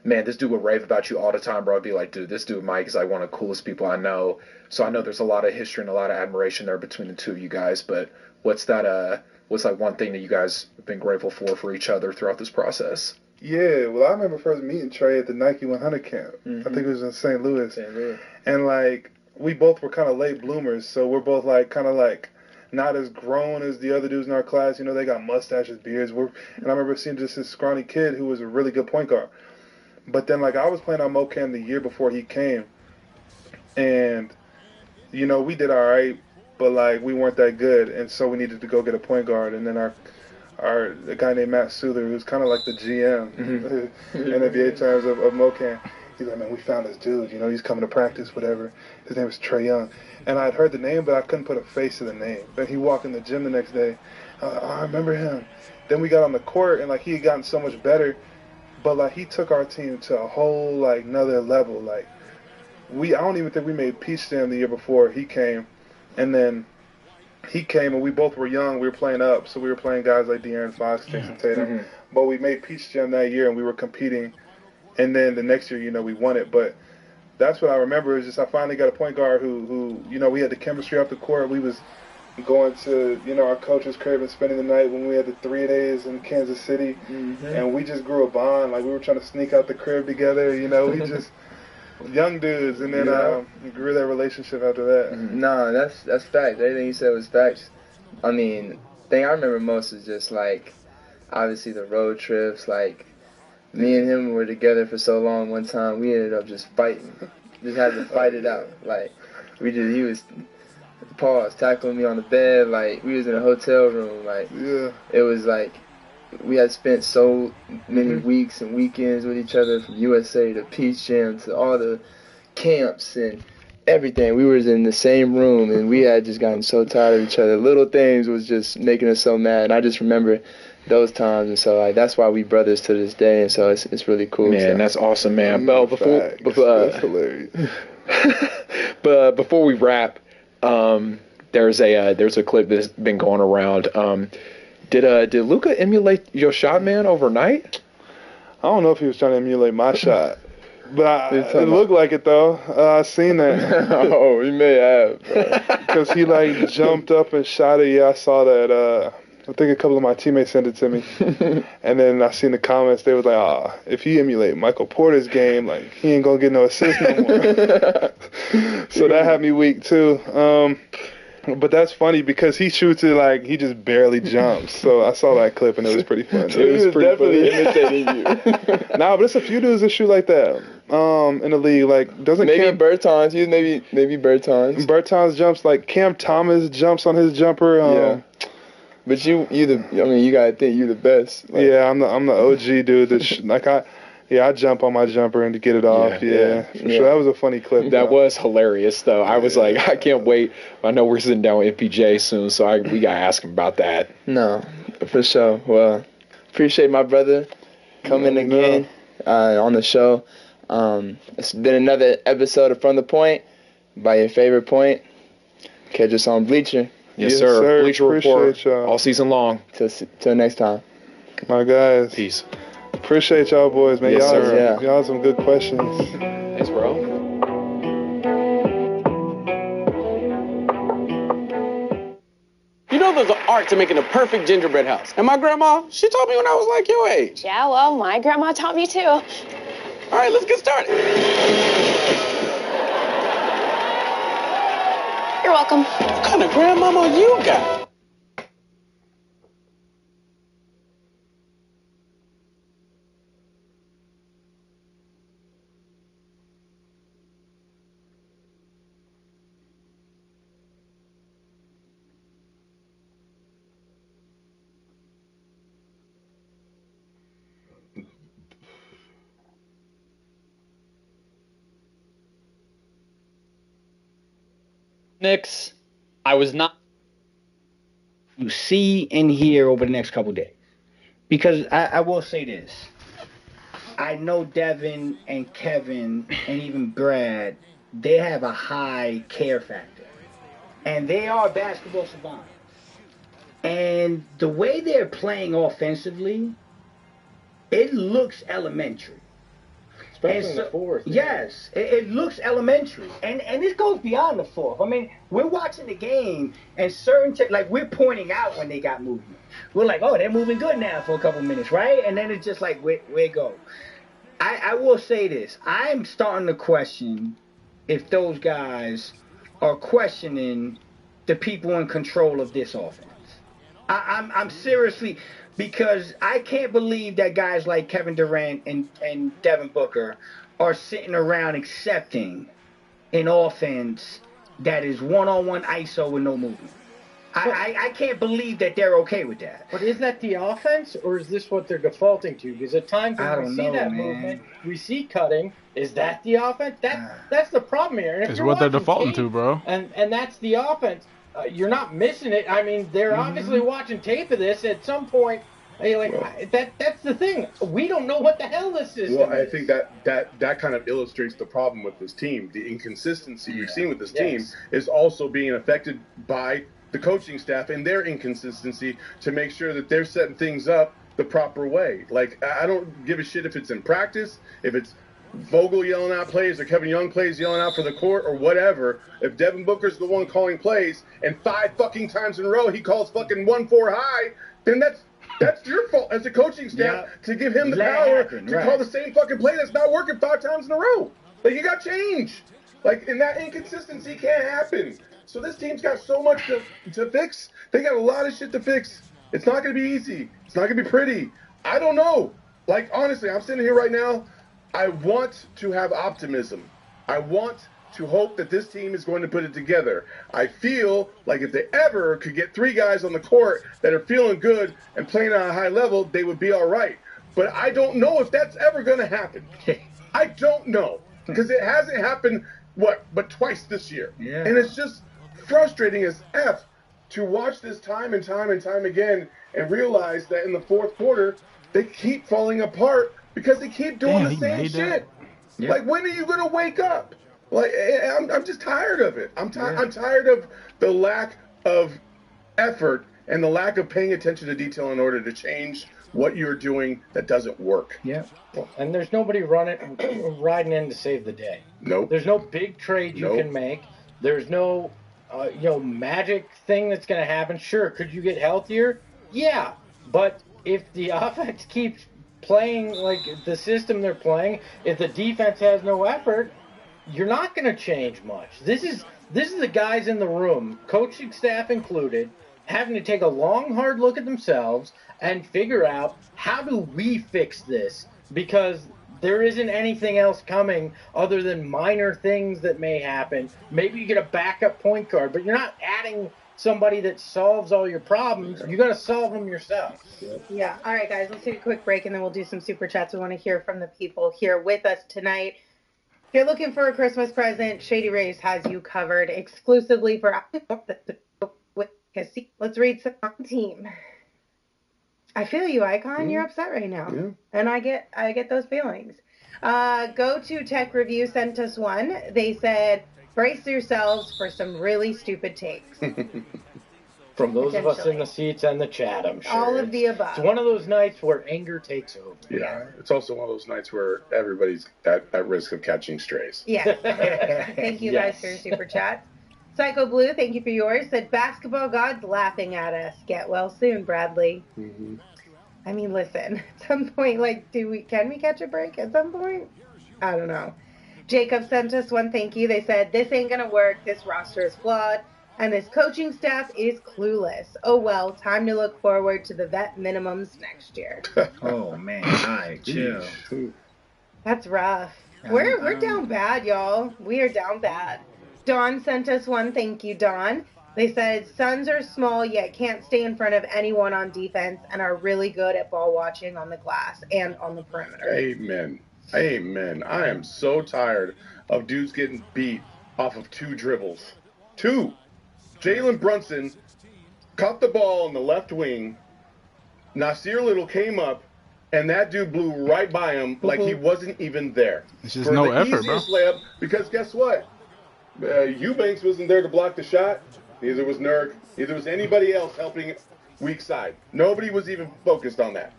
man, this dude would rave about you all the time, bro. I'd be like, dude, this dude Mike is like one of the coolest people I know. So I know there's a lot of history and a lot of admiration there between the two of you guys. But what's like one thing that you guys have been grateful for each other throughout this process? Yeah, well, I remember first meeting Trey at the Nike 100 camp. I think it was in St. Louis. And like we both were kind of late bloomers, so we're both like kind of like not as grown as the other dudes in our class. They got mustaches, beards. And I remember seeing just this scrawny kid who was a really good point guard. But then, like, I was playing on MoCam the year before he came, and, we did all right, but, like, we weren't that good, and so we needed to go get a point guard. And then a guy named Matt Souther, who's kind of like the GM in NBA terms of MoCam, he's like, man, we found this dude, he's coming to practice, whatever. His name is Trey Young. And I had heard the name, but I couldn't put a face to the name. Then he walked in the gym the next day. I remember him. Then we got on the court, and, like, he had gotten so much better. But, like, he took our team to a whole, like, another level. Like, I don't even think we made Peach Jam the year before he came. And then he came, and we both were young. We were playing up, so we were playing guys like De'Aaron Fox, Jason Tatum. But we made Peach Jam that year, and we were competing. And then the next year, we won it. But that's what I remember is just I finally got a point guard who we had the chemistry off the court. We was going to, our coach's crib and spending the night when we had the 3 days in Kansas City. And we just grew a bond. Like, we were trying to sneak out the crib together, we just, young dudes. And then grew that relationship after that. No, that's facts. Everything you said was facts. I mean, the thing I remember most is just, like, obviously the road trips. Like, me and him were together for so long. One time, we ended up just fighting. Just had to fight it out. Like, he was tackling me on the bed, like we was in a hotel room, like it was like we had spent so many weeks and weekends with each other, from USA to Peach Jam to all the camps and everything. We was in the same room and we had just gotten so tired of each other. Little things was just making us so mad, and I just remember those times, and so like that's why we brothers to this day, and so it's really cool. Man, that's awesome, man. But that's hilarious. But before we wrap, there's a clip that's been going around. Did Luka emulate your shot, man, overnight? I don't know if he was trying to emulate my shot, But it looked like it though. I seen that. Oh, he may have. Because he like jumped up and shot it. Yeah, I saw that. I think a couple of my teammates sent it to me. And then I seen the comments. They was like, if you emulate Michael Porter's game, like he ain't gonna get no assist no more. So that had me weak too. But that's funny because he shoots it like he just barely jumps. So I saw that clip and it was pretty funny. It was definitely imitating you. Nah, but there's a few dudes that shoot like that. In the league, like doesn't maybe Cam Bertans? Maybe Bertans. Bertans jumps like Cam Thomas jumps on his jumper. Yeah. But you gotta think you the best. Like, yeah, I'm the OG dude. That I jump on my jumper and to get it off. Yeah. Sure. That was a funny clip. That was hilarious, though. I was like, I can't wait. I know we're sitting down with MPJ soon, so we gotta ask him about that. No, for sure. Well, appreciate my brother coming again on the show. It's been another episode of From the Point by your favorite point. Catch us on Bleacher. Yes, sir. Bleacher Report y'all. all season long. Till next time. My guys. Peace. Appreciate y'all boys, man. Yes, y'all have some good questions. Thanks, bro. You know there's an art to making a perfect gingerbread house. And my grandma, she taught me when I was like your age. Yeah, well, my grandma taught me too. All right, let's get started. You're welcome. What kind of grandmama you got? Knicks, I was not you see and hear over the next couple days. Because I will say this. I know Devin and Kevin and even Brad, they have a high care factor. And they are basketball savants. And the way they're playing offensively, it looks elementary. Especially in the fourth. Yes, it looks elementary, and this goes beyond the fourth. I mean, we're watching the game, and like we're pointing out when they got movement. We're like, oh, they're moving good now for a couple minutes, right? And then it's just like, where it go? I will say this: I'm starting to question if those guys are questioning the people in control of this offense. I'm seriously. Because I can't believe that guys like Kevin Durant and Devin Booker are sitting around accepting an offense that is one-on-one ISO with no movement. I can't believe that they're okay with that. But is that the offense, or is this what they're defaulting to? Because at times when we see that movement, we see cutting. Is that the offense? That's the problem here. And it's what they're defaulting to, bro. And that's the offense. You're not missing it. I mean, they're obviously watching tape of this. At some point, that's the thing. We don't know what the hell this is. Well, I think that kind of illustrates the problem with this team. The inconsistency you've seen with this team is also being affected by the coaching staff and their inconsistency to make sure that they're setting things up the proper way. Like, I don't give a shit if it's in practice, if it's Vogel yelling out plays or Kevin Young plays yelling out for the court or whatever. If Devin Booker's the one calling plays and 5 fucking times in a row he calls fucking 1-4 high, then that's your fault as a coaching staff to give him the power to call the same fucking play that's not working 5 times in a row. Like, you got change. Like, and that inconsistency can't happen. So this team's got so much to fix. They got a lot of shit to fix. It's not going to be easy. It's not going to be pretty. I don't know. Like, honestly, I'm sitting here right now. I want to have optimism. I want to hope that this team is going to put it together. I feel like if they ever could get 3 guys on the court that are feeling good and playing at a high level, they would be all right. But I don't know if that's ever going to happen. I don't know. Because it hasn't happened, but twice this year. Yeah. And it's just frustrating as F to watch this time and time and time again and realize that in the fourth quarter, they keep falling apart because they keep doing the same shit. Yeah. Like, when are you going to wake up? Like, I'm just tired of it. I'm tired of the lack of effort and the lack of paying attention to detail in order to change what you're doing that doesn't work. Yeah. And there's nobody riding in to save the day. Nope. There's no big trade you can make. There's no magic thing that's going to happen. Sure, could you get healthier? Yeah. But if the offense keeps playing like the system they're playing, if the defense has no effort, you're not going to change much. This is the guys in the room, coaching staff included, having to take a long, hard look at themselves and figure out, how do we fix this? Because there isn't anything else coming other than minor things that may happen. Maybe you get a backup point guard, but you're not adding somebody that solves all your problems. You got to solve them yourself. Yeah. All right, guys, let's take a quick break, and then we'll do some super chats. We want to hear from the people here with us tonight. If you're looking for a Christmas present, Shady Rays has you covered exclusively for... Let's read some team. I feel you, Icon. You're upset right now. Yeah. And I get those feelings. Go to Tech Review sent us one. They said, brace yourselves for some really stupid takes. From those of us in the seats and the chat, I'm sure. All of the above. It's one of those nights where anger takes over. Yeah. It's also one of those nights where everybody's at risk of catching strays. Yeah. Thank you guys for your super chat. Psycho Blue, thank you for yours. Said, basketball gods laughing at us. Get well soon, Bradley. Mm-hmm. I mean, listen, at some point, can we catch a break at some point? I don't know. Jacob sent us one thank you. They said, this ain't going to work. This roster is flawed. And this coaching staff is clueless. Oh, well, time to look forward to the vet minimums next year. Oh, man. All right, chill. That's rough. We're down bad, y'all. We are down bad. Dawn sent us one thank you, Dawn. They said, Suns are small yet can't stay in front of anyone on defense and are really good at ball watching on the glass and on the perimeter. Amen. Amen. I am so tired of dudes getting beat off of 2 dribbles. 2. Jalen Brunson caught the ball on the left wing. Nasir Little came up, and that dude blew right by him like he wasn't even there. It's just no effort, bro. Layup, because guess what? Eubanks wasn't there to block the shot. Neither was Nurk. Neither was anybody else helping weak side. Nobody was even focused on that.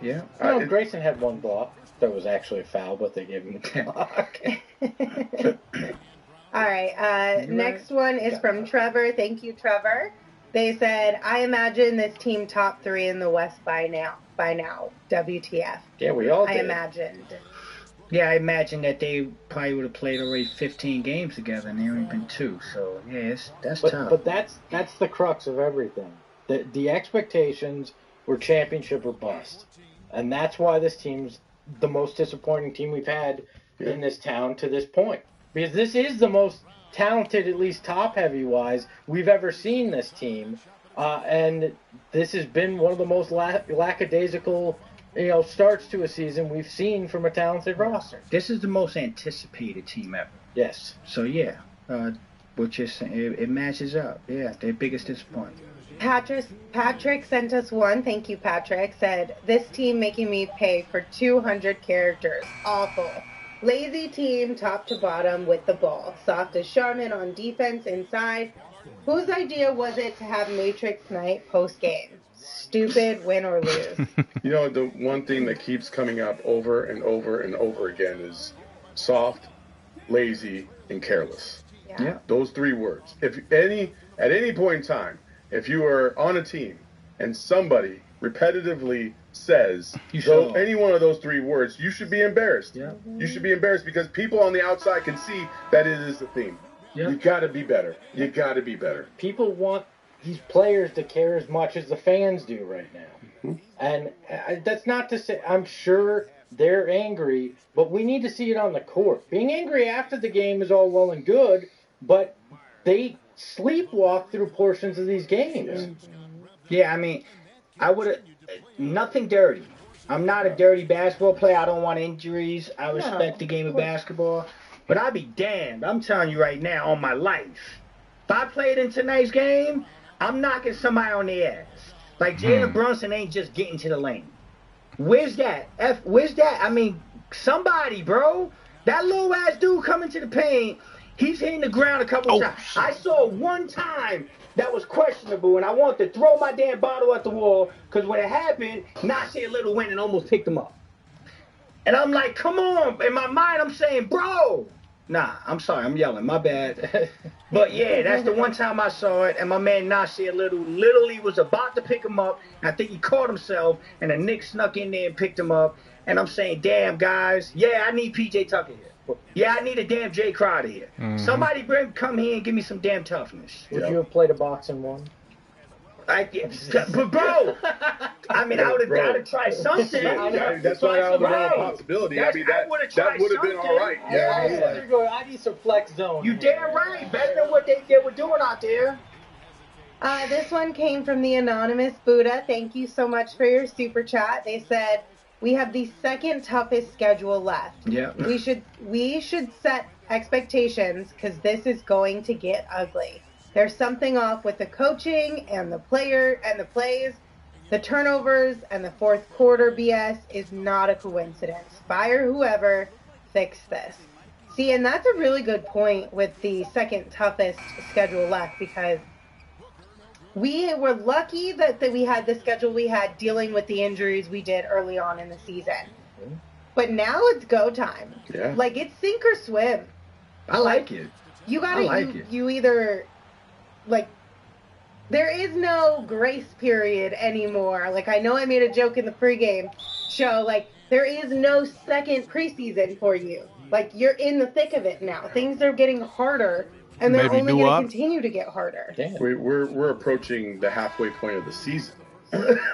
Yeah. Grayson had one block. That was actually a foul, but they gave him the block. All right. Next one is from Trevor. Thank you, Trevor. They said, I imagine this team top 3 in the West by now. WTF. Yeah, we all did. I imagined. Yeah, I imagine that they probably would have played already 15 games together, and they only been 2. So, yeah, that's tough. But that's the crux of everything. The expectations were championship or bust. And that's why this team's the most disappointing team we've had in this town to this point. Because this is the most talented, at least top-heavy-wise, we've ever seen this team. And this has been one of the most lackadaisical starts to a season we've seen from a talented roster. This is the most anticipated team ever. Yes. So, yeah, what you're saying, it matches up. Yeah, their biggest disappointment. Patrick sent us one. Thank you, Patrick. Said, this team making me pay for 200 characters. Awful. Lazy team, top to bottom with the ball. Soft as Charmin on defense inside. Whose idea was it to have Matrix Night post-game? Stupid, win or lose. The one thing that keeps coming up over and over and over again is soft, lazy, and careless. Yeah. Those 3 words. At any point in time, if you are on a team and somebody repetitively says any one of those 3 words, you should be embarrassed. Yeah. You should be embarrassed because people on the outside can see that it is a theme. Yeah. You got to be better. You got to be better. People want these players to care as much as the fans do right now. Mm-hmm. And that's not to say, I'm sure they're angry, but we need to see it on the court. Being angry after the game is all well and good, but they sleepwalk through portions of these games. Yeah, I mean, I would have nothing dirty. I'm not a dirty basketball player. I don't want injuries. I respect the game of basketball. But I'd be damned. I'm telling you right now, on my life, if I played in tonight's game, I'm knocking somebody on the ass. Like, Jalen Brunson ain't just getting to the lane. Where's that? Where's that? I mean, somebody, bro. That little ass dude coming to the paint, He's hitting the ground a couple times. I saw one time that was questionable, and I wanted to throw my damn bottle at the wall because when it happened, Nasir Little went and almost picked him up. And I'm like, come on. In my mind, I'm saying, bro. Nah, I'm sorry. I'm yelling. My bad. But, yeah, that's the one time I saw it. And my man Nasir Little literally was about to pick him up. I think he caught himself. And the Knicks snuck in there and picked him up. And I'm saying, damn, guys. Yeah, I need P.J. Tucker here. Yeah, I need a damn Jay Crowder here. Somebody come here and give me some damn toughness. Would you have played a boxing one? But bro, I mean, I would have tried something. That's not out of the realm of possibility. I mean, that would have been all right. Yeah. I need some flex zone. You damn right. Better than what they were doing out there. This one came from the anonymous Buddha. Thank you so much for your super chat. They said, we have the second toughest schedule left. Yeah. We should set expectations because this is going to get ugly. There's something off with the coaching and the player and the plays. The turnovers and the fourth quarter BS is not a coincidence. Fire whoever, fix this. See, and that's a really good point with the second toughest schedule left because we were lucky that we had the schedule we had dealing with the injuries we did early on in the season. But now it's go time. Yeah. Like, it's sink or swim. I like it. You gotta, you either... Like, there is no grace period anymore. Like, I know I made a joke in the pregame show. Like, there is no second preseason for you. Like, you're in the thick of it now. Things are getting harder, and they're only going to continue to get harder. We're approaching the halfway point of the season.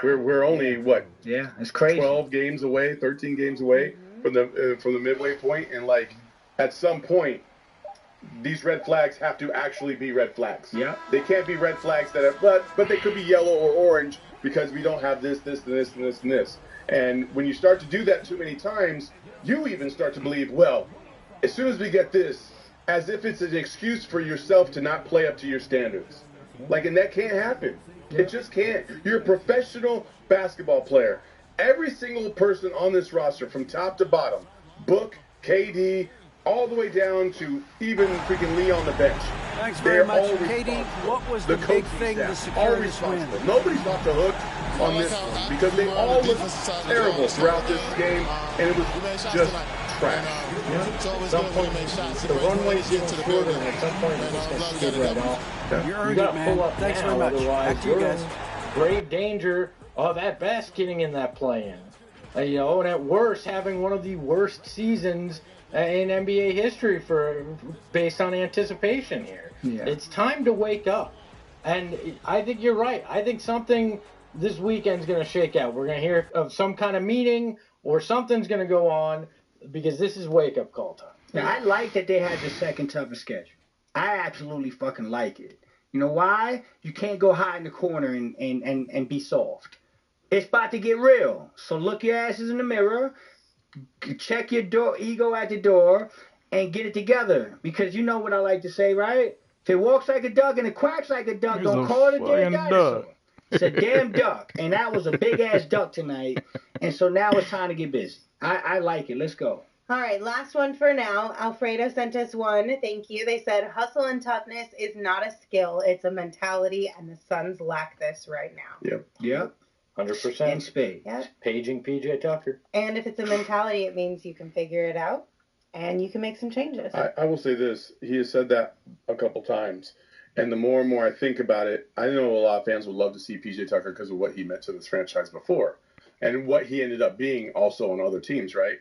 We're only, what? Yeah, it's crazy. 12 games away, 13 games away from the midway point, and, like, at some point, these red flags have to actually be red flags. Yeah. They can't be red flags that are, but they could be yellow or orange because we don't have this, and this, and this. And when you start to do that too many times, you even start to believe, well, as soon as we get this, as if it's an excuse for yourself to not play up to your standards. Like, and that can't happen. Yeah. It just can't. You're a professional basketball player. Every single person on this roster, from top to bottom, Book, KD, all the way down to even freaking Lee on the bench. Thanks very much, KD. What was the big thing to secure this win? Nobody's off the hook on this one because they all looked terrible throughout this game, and it was just trash. At some point, the runway's getting shorter, and at some point, it's just going to skid right off. You earned it, man. Thanks very much. Back to you guys. Grave danger of at best getting in that play-in. And at worst, having one of the worst seasons in NBA history based on anticipation here. Yeah. It's time to wake up. And I think you're right. I think something this weekend's going to shake out. We're going to hear of some kind of meeting or something's going to go on because this is wake-up call time. Now, I like that they had the second toughest schedule. I absolutely fucking like it. You know why? You can't go hide in the corner and be soft. It's about to get real. So look your asses in the mirror. Check your ego at the door and get it together. Because you know what I like to say, right? If it walks like a duck and it quacks like a duck, don't call it a damn dinosaur. It's a damn duck. And that was a big-ass duck tonight. And so now it's time to get busy. I like it. Let's go. All right, last one for now. Alfredo sent us one. Thank you. They said, hustle and toughness is not a skill. It's a mentality, and the Suns lack this right now. Yep. 100%. In spades. Yep. Paging PJ Tucker. And if it's a mentality, it means you can figure it out and you can make some changes. I will say this. He has said that a couple times. And the more and more I think about it, I know a lot of fans would love to see PJ Tucker because of what he meant to this franchise before. And what he ended up being also on other teams, right?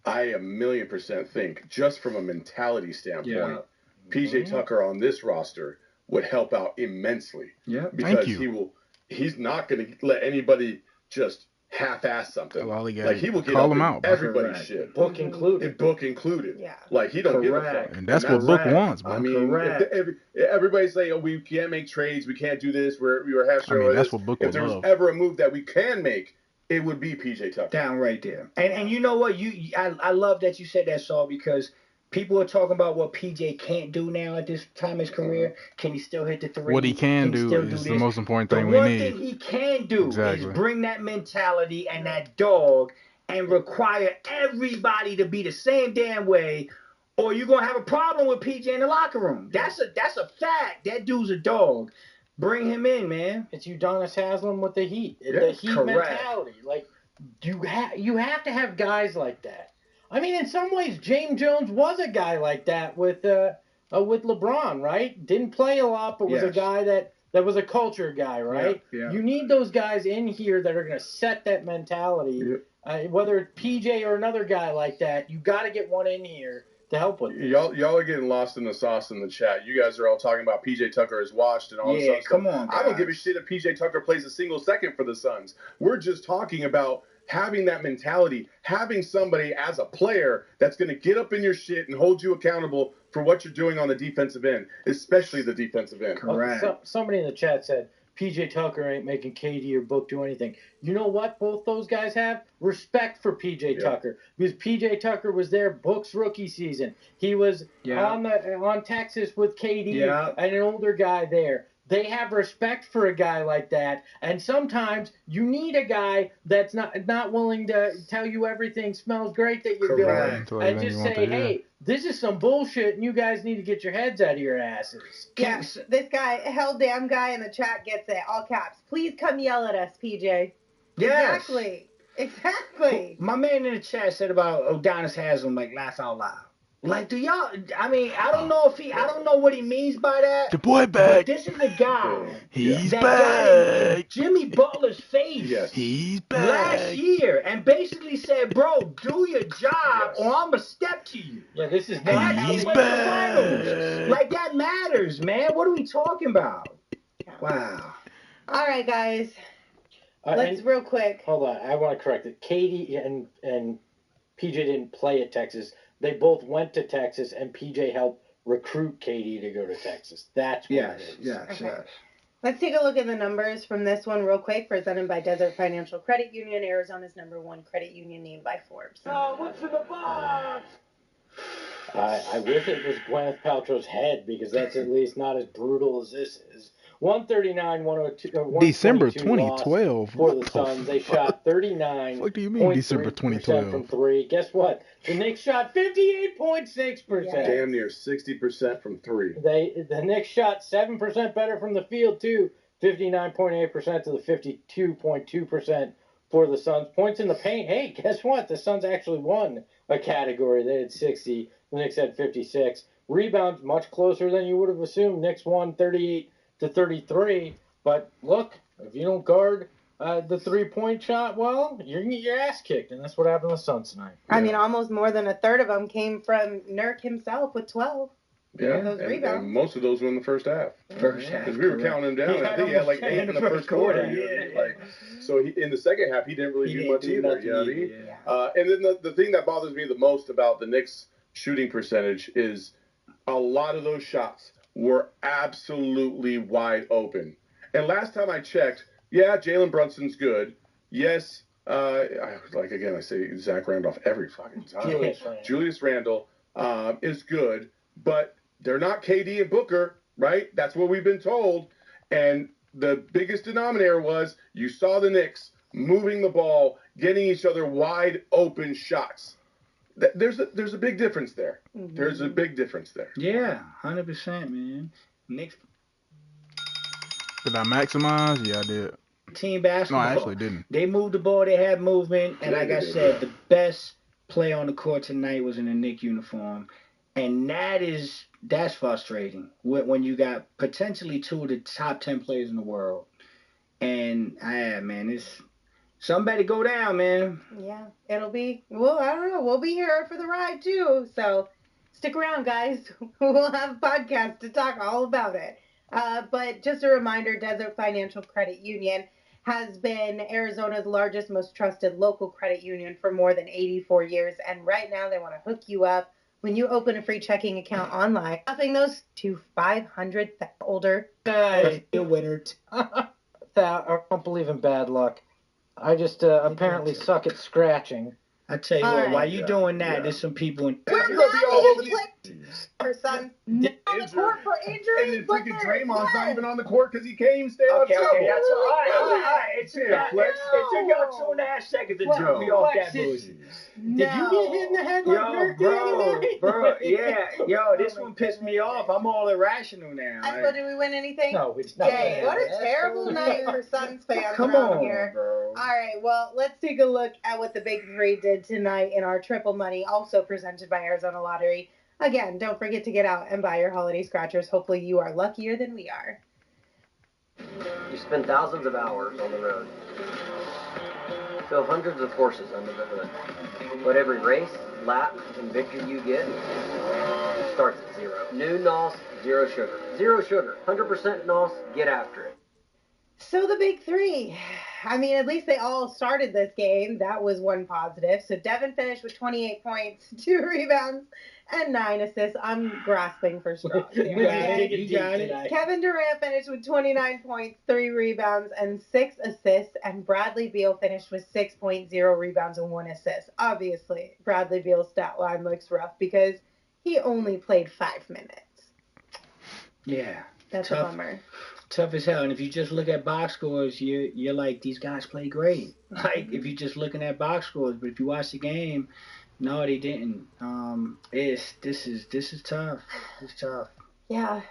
I 1,000,000% think, just from a mentality standpoint, PJ Tucker on this roster would help out immensely. Yeah. Because he's not going to let anybody just half-ass something. Like, he will get call him out, everybody's shit. Book included. Book included. Yeah. Like, he don't give a fuck. And that's what Book wants, bro. I mean, everybody's saying, oh, we can't make trades, we can't do this, we were half sure that's what Book would If there was love. ever a move that we can make, it would be PJ Tucker. Down right there. And you know what? I love that you said that, Saul, because people are talking about what PJ can't do now at this time in his career. Can he still hit the three? What he can do is the most important thing we need. The one thing he can do is bring that mentality and that dog and require everybody to be the same damn way, or you're gonna have a problem with PJ in the locker room. That's a fact. That dude's a dog. Bring him in, man. It's Udonis Haslem with the Heat. Yeah, the Heat correct. mentality. Like, you have to have guys like that. I mean, in some ways, James Jones was a guy like that with LeBron, right? Didn't play a lot, but was a guy that was a culture guy, right? Yeah. You need those guys in here that are going to set that mentality. Whether it's PJ or another guy like that, you got to get one in here to help with it. Y'all are getting lost in the sauce in the chat. You guys are all talking about PJ Tucker is washed and all this stuff. Come on, guys. I don't give a shit if PJ Tucker plays a single second for the Suns. We're just talking about having that mentality, having somebody as a player that's going to get up in your shit and hold you accountable for what you're doing on the defensive end, especially the defensive end. Correct. Somebody in the chat said, PJ Tucker ain't making KD or Book do anything. You know what both those guys have? Respect for PJ Tucker. Because PJ Tucker was there Book's rookie season. He was on Texas with KD and an older guy there. They have respect for a guy like that, and sometimes you need a guy that's not willing to tell you everything smells great that you're doing, and just say, hey, this is some bullshit, and you guys need to get your heads out of your asses. Yes, this guy, hell damn guy in the chat gets it, all caps. Please come yell at us, PJ. Yes. Exactly. My man in the chat said about Udonis Haslem, like, laugh out loud. Like, do y'all? I mean, I don't know what he means by that. The boy back. But this is the guy. He's that back. got in Jimmy Butler's face. Yes. He's back. Last year, and basically said, "Bro, do your job, or I'ma step to you." Yeah, this is not. He's back. Like that matters, man. What are we talking about? Wow. All right, guys. Let's real quick. Hold on, I want to correct it. Katie and PJ didn't play at Texas. They both went to Texas, and PJ helped recruit Katie to go to Texas. That's what it is. Yes. Let's take a look at the numbers from this one real quick. Presented by Desert Financial Credit Union, Arizona's #1 credit union named by Forbes. Oh, what's in the box? I wish it was Gwyneth Paltrow's head, because that's at least not as brutal as this is. 139-102. December 2012. For the Suns, they shot 39. What do you mean December 2012? From three. Guess what? The Knicks shot 58.6%. Damn near 60% from three. The Knicks shot 7% better from the field too. 59.8% to the 52.2% for the Suns. Points in the paint. Hey, guess what? The Suns actually won a category. They had 60. The Knicks had 56. Rebounds much closer than you would have assumed. Knicks won 38-33. But look, if you don't guard the 3-point shot well, you're going to get your ass kicked. And that's what happened to the Suns tonight. I mean, almost more than a third of them came from Nurk himself with 12. Yeah, those rebounds. And most of those were in the first half. First half. Because we were counting him down. I think he had like 8 in the first quarter. So in the second half, he didn't really do much either. You know what I mean? And then the thing that bothers me the most about the Knicks' shooting percentage is a lot of those shots were absolutely wide open. And last time I checked, Jalen Brunson's good. Yes, I say Zach Randolph every fucking time. Julius Randle is good, but they're not KD and Booker, right? That's what we've been told. And the biggest denominator was you saw the Knicks moving the ball, getting each other wide open shots. There's a big difference there. Mm-hmm. There's a big difference there. Yeah, 100%, man. Knicks. Did I maximize? Yeah, I did. Team basketball. No, I actually didn't. They moved the ball. They had movement. And like I said, the best play on the court tonight was in a Knicks uniform. And that's frustrating when you got potentially 2 of the top 10 players in the world. And, it's somebody go down, man. Yeah, it'll be, well, I don't know. We'll be here for the ride, too. So stick around, guys. We'll have a podcast to talk all about it. But just a reminder, Desert Financial Credit Union has been Arizona's largest, most trusted local credit union for more than 84 years. And right now they want to hook you up when you open a free checking account online, upping those to 500 older. Guys, you're winner. I don't believe in bad luck. I just apparently suck at scratching. I tell you what, while you doing that, there's some people in. We're going to be all over these. Her son on the court for injury. And then freaking Draymond's not even on the court because he can't even stay on Okay, trouble. that's all right. It took y'all 2.5 seconds to jump me off that bullshit. Did you get hit in the head like Dirk the other night? Bro, yeah. This one pissed me off. I'm all irrational now. So did we win anything? No, we did not. Dang, what a terrible night for Suns fans Come around on, here. bro. All right, well, let's take a look at what the Big Three did tonight in our Triple Money, also presented by Arizona Lottery. Again, don't forget to get out and buy your holiday scratchers. Hopefully you are luckier than we are. You spend thousands of hours on the road. Fill hundreds of horses under the hood. But every race, lap, and victory you get starts at zero. New NOS, zero sugar. Zero sugar. 100% NOS, get after it. So the Big Three. I mean, at least they all started this game. That was one positive. So Devin finished with 28 points, 2 rebounds, and 9 assists. I'm grasping for straws. You got it. Kevin Durant finished with 29 points, 3 rebounds, and 6 assists. And Bradley Beal finished with 6.0 rebounds and 1 assist. Obviously, Bradley Beal's stat line looks rough because he only played 5 minutes. Yeah. That's a bummer. Tough as hell. And if you just look at box scores, you're like, these guys play great. Like, if you're just looking at box scores. But if you watch the game, no, they didn't. This is tough. It's tough. Yeah.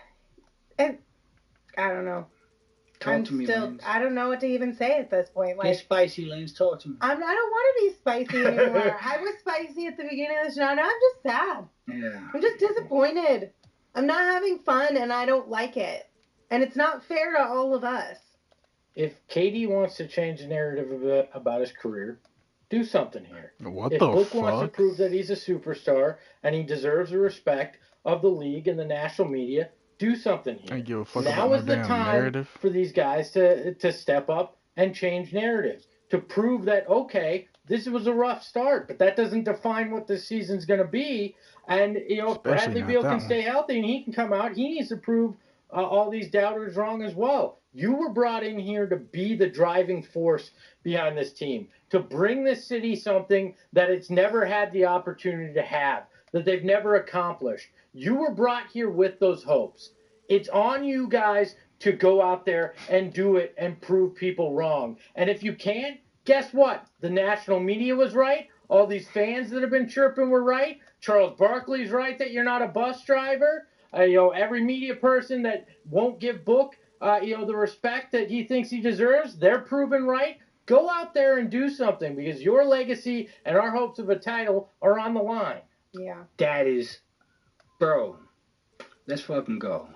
And I don't know. Talk to me, Lance. I don't know what to even say at this point. Get spicy, Lance. Talk to me. I don't want to be spicy anymore. I was spicy at the beginning of the show. Now I'm just sad. Yeah. I'm just disappointed. I'm not having fun, and I don't like it. And it's not fair to all of us. If KD wants to change the narrative about his career, do something here. What if the Book fuck? wants to prove that he's a superstar and he deserves the respect of the league and the national media, do something here. I give a fuck Now about is no the damn time narrative. for these guys to step up and change narratives, to prove that, okay, this was a rough start, but that doesn't define what this season's going to be. And, if Especially Bradley not Beal that can one. stay healthy and he can come out, he needs to prove all these doubters wrong as well. You were brought in here to be the driving force behind this team, to bring this city something that it's never had the opportunity to have, that they've never accomplished. You were brought here with those hopes. It's on you guys to go out there and do it and prove people wrong. And if you can't, guess what? The national media was right. All these fans that have been chirping were right. Charles Barkley's right that you're not a bus driver. Every media person that won't give Book, the respect that he thinks he deserves, they're proven right. Go out there and do something because your legacy and our hopes of a title are on the line. Yeah. That is, bro, let's fucking go.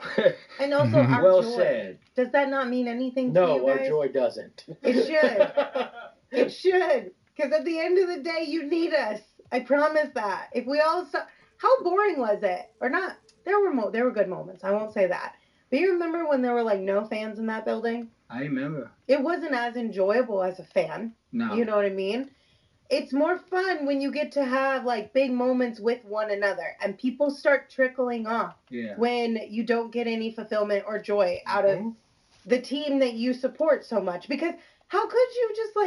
And also, our well joy. said. Does that not mean anything to No, you guys? our joy doesn't. It should. It should. Because at the end of the day, you need us. I promise that. If we all saw, how boring was it? Or not? There were good moments. I won't say that. But you remember when there were like no fans in that building? I remember. It wasn't as enjoyable as a fan. No. You know what I mean? It's more fun when you get to have like big moments with one another and people start trickling off. Yeah. When you don't get any fulfillment or joy out of the team that you support so much. Because how could you just like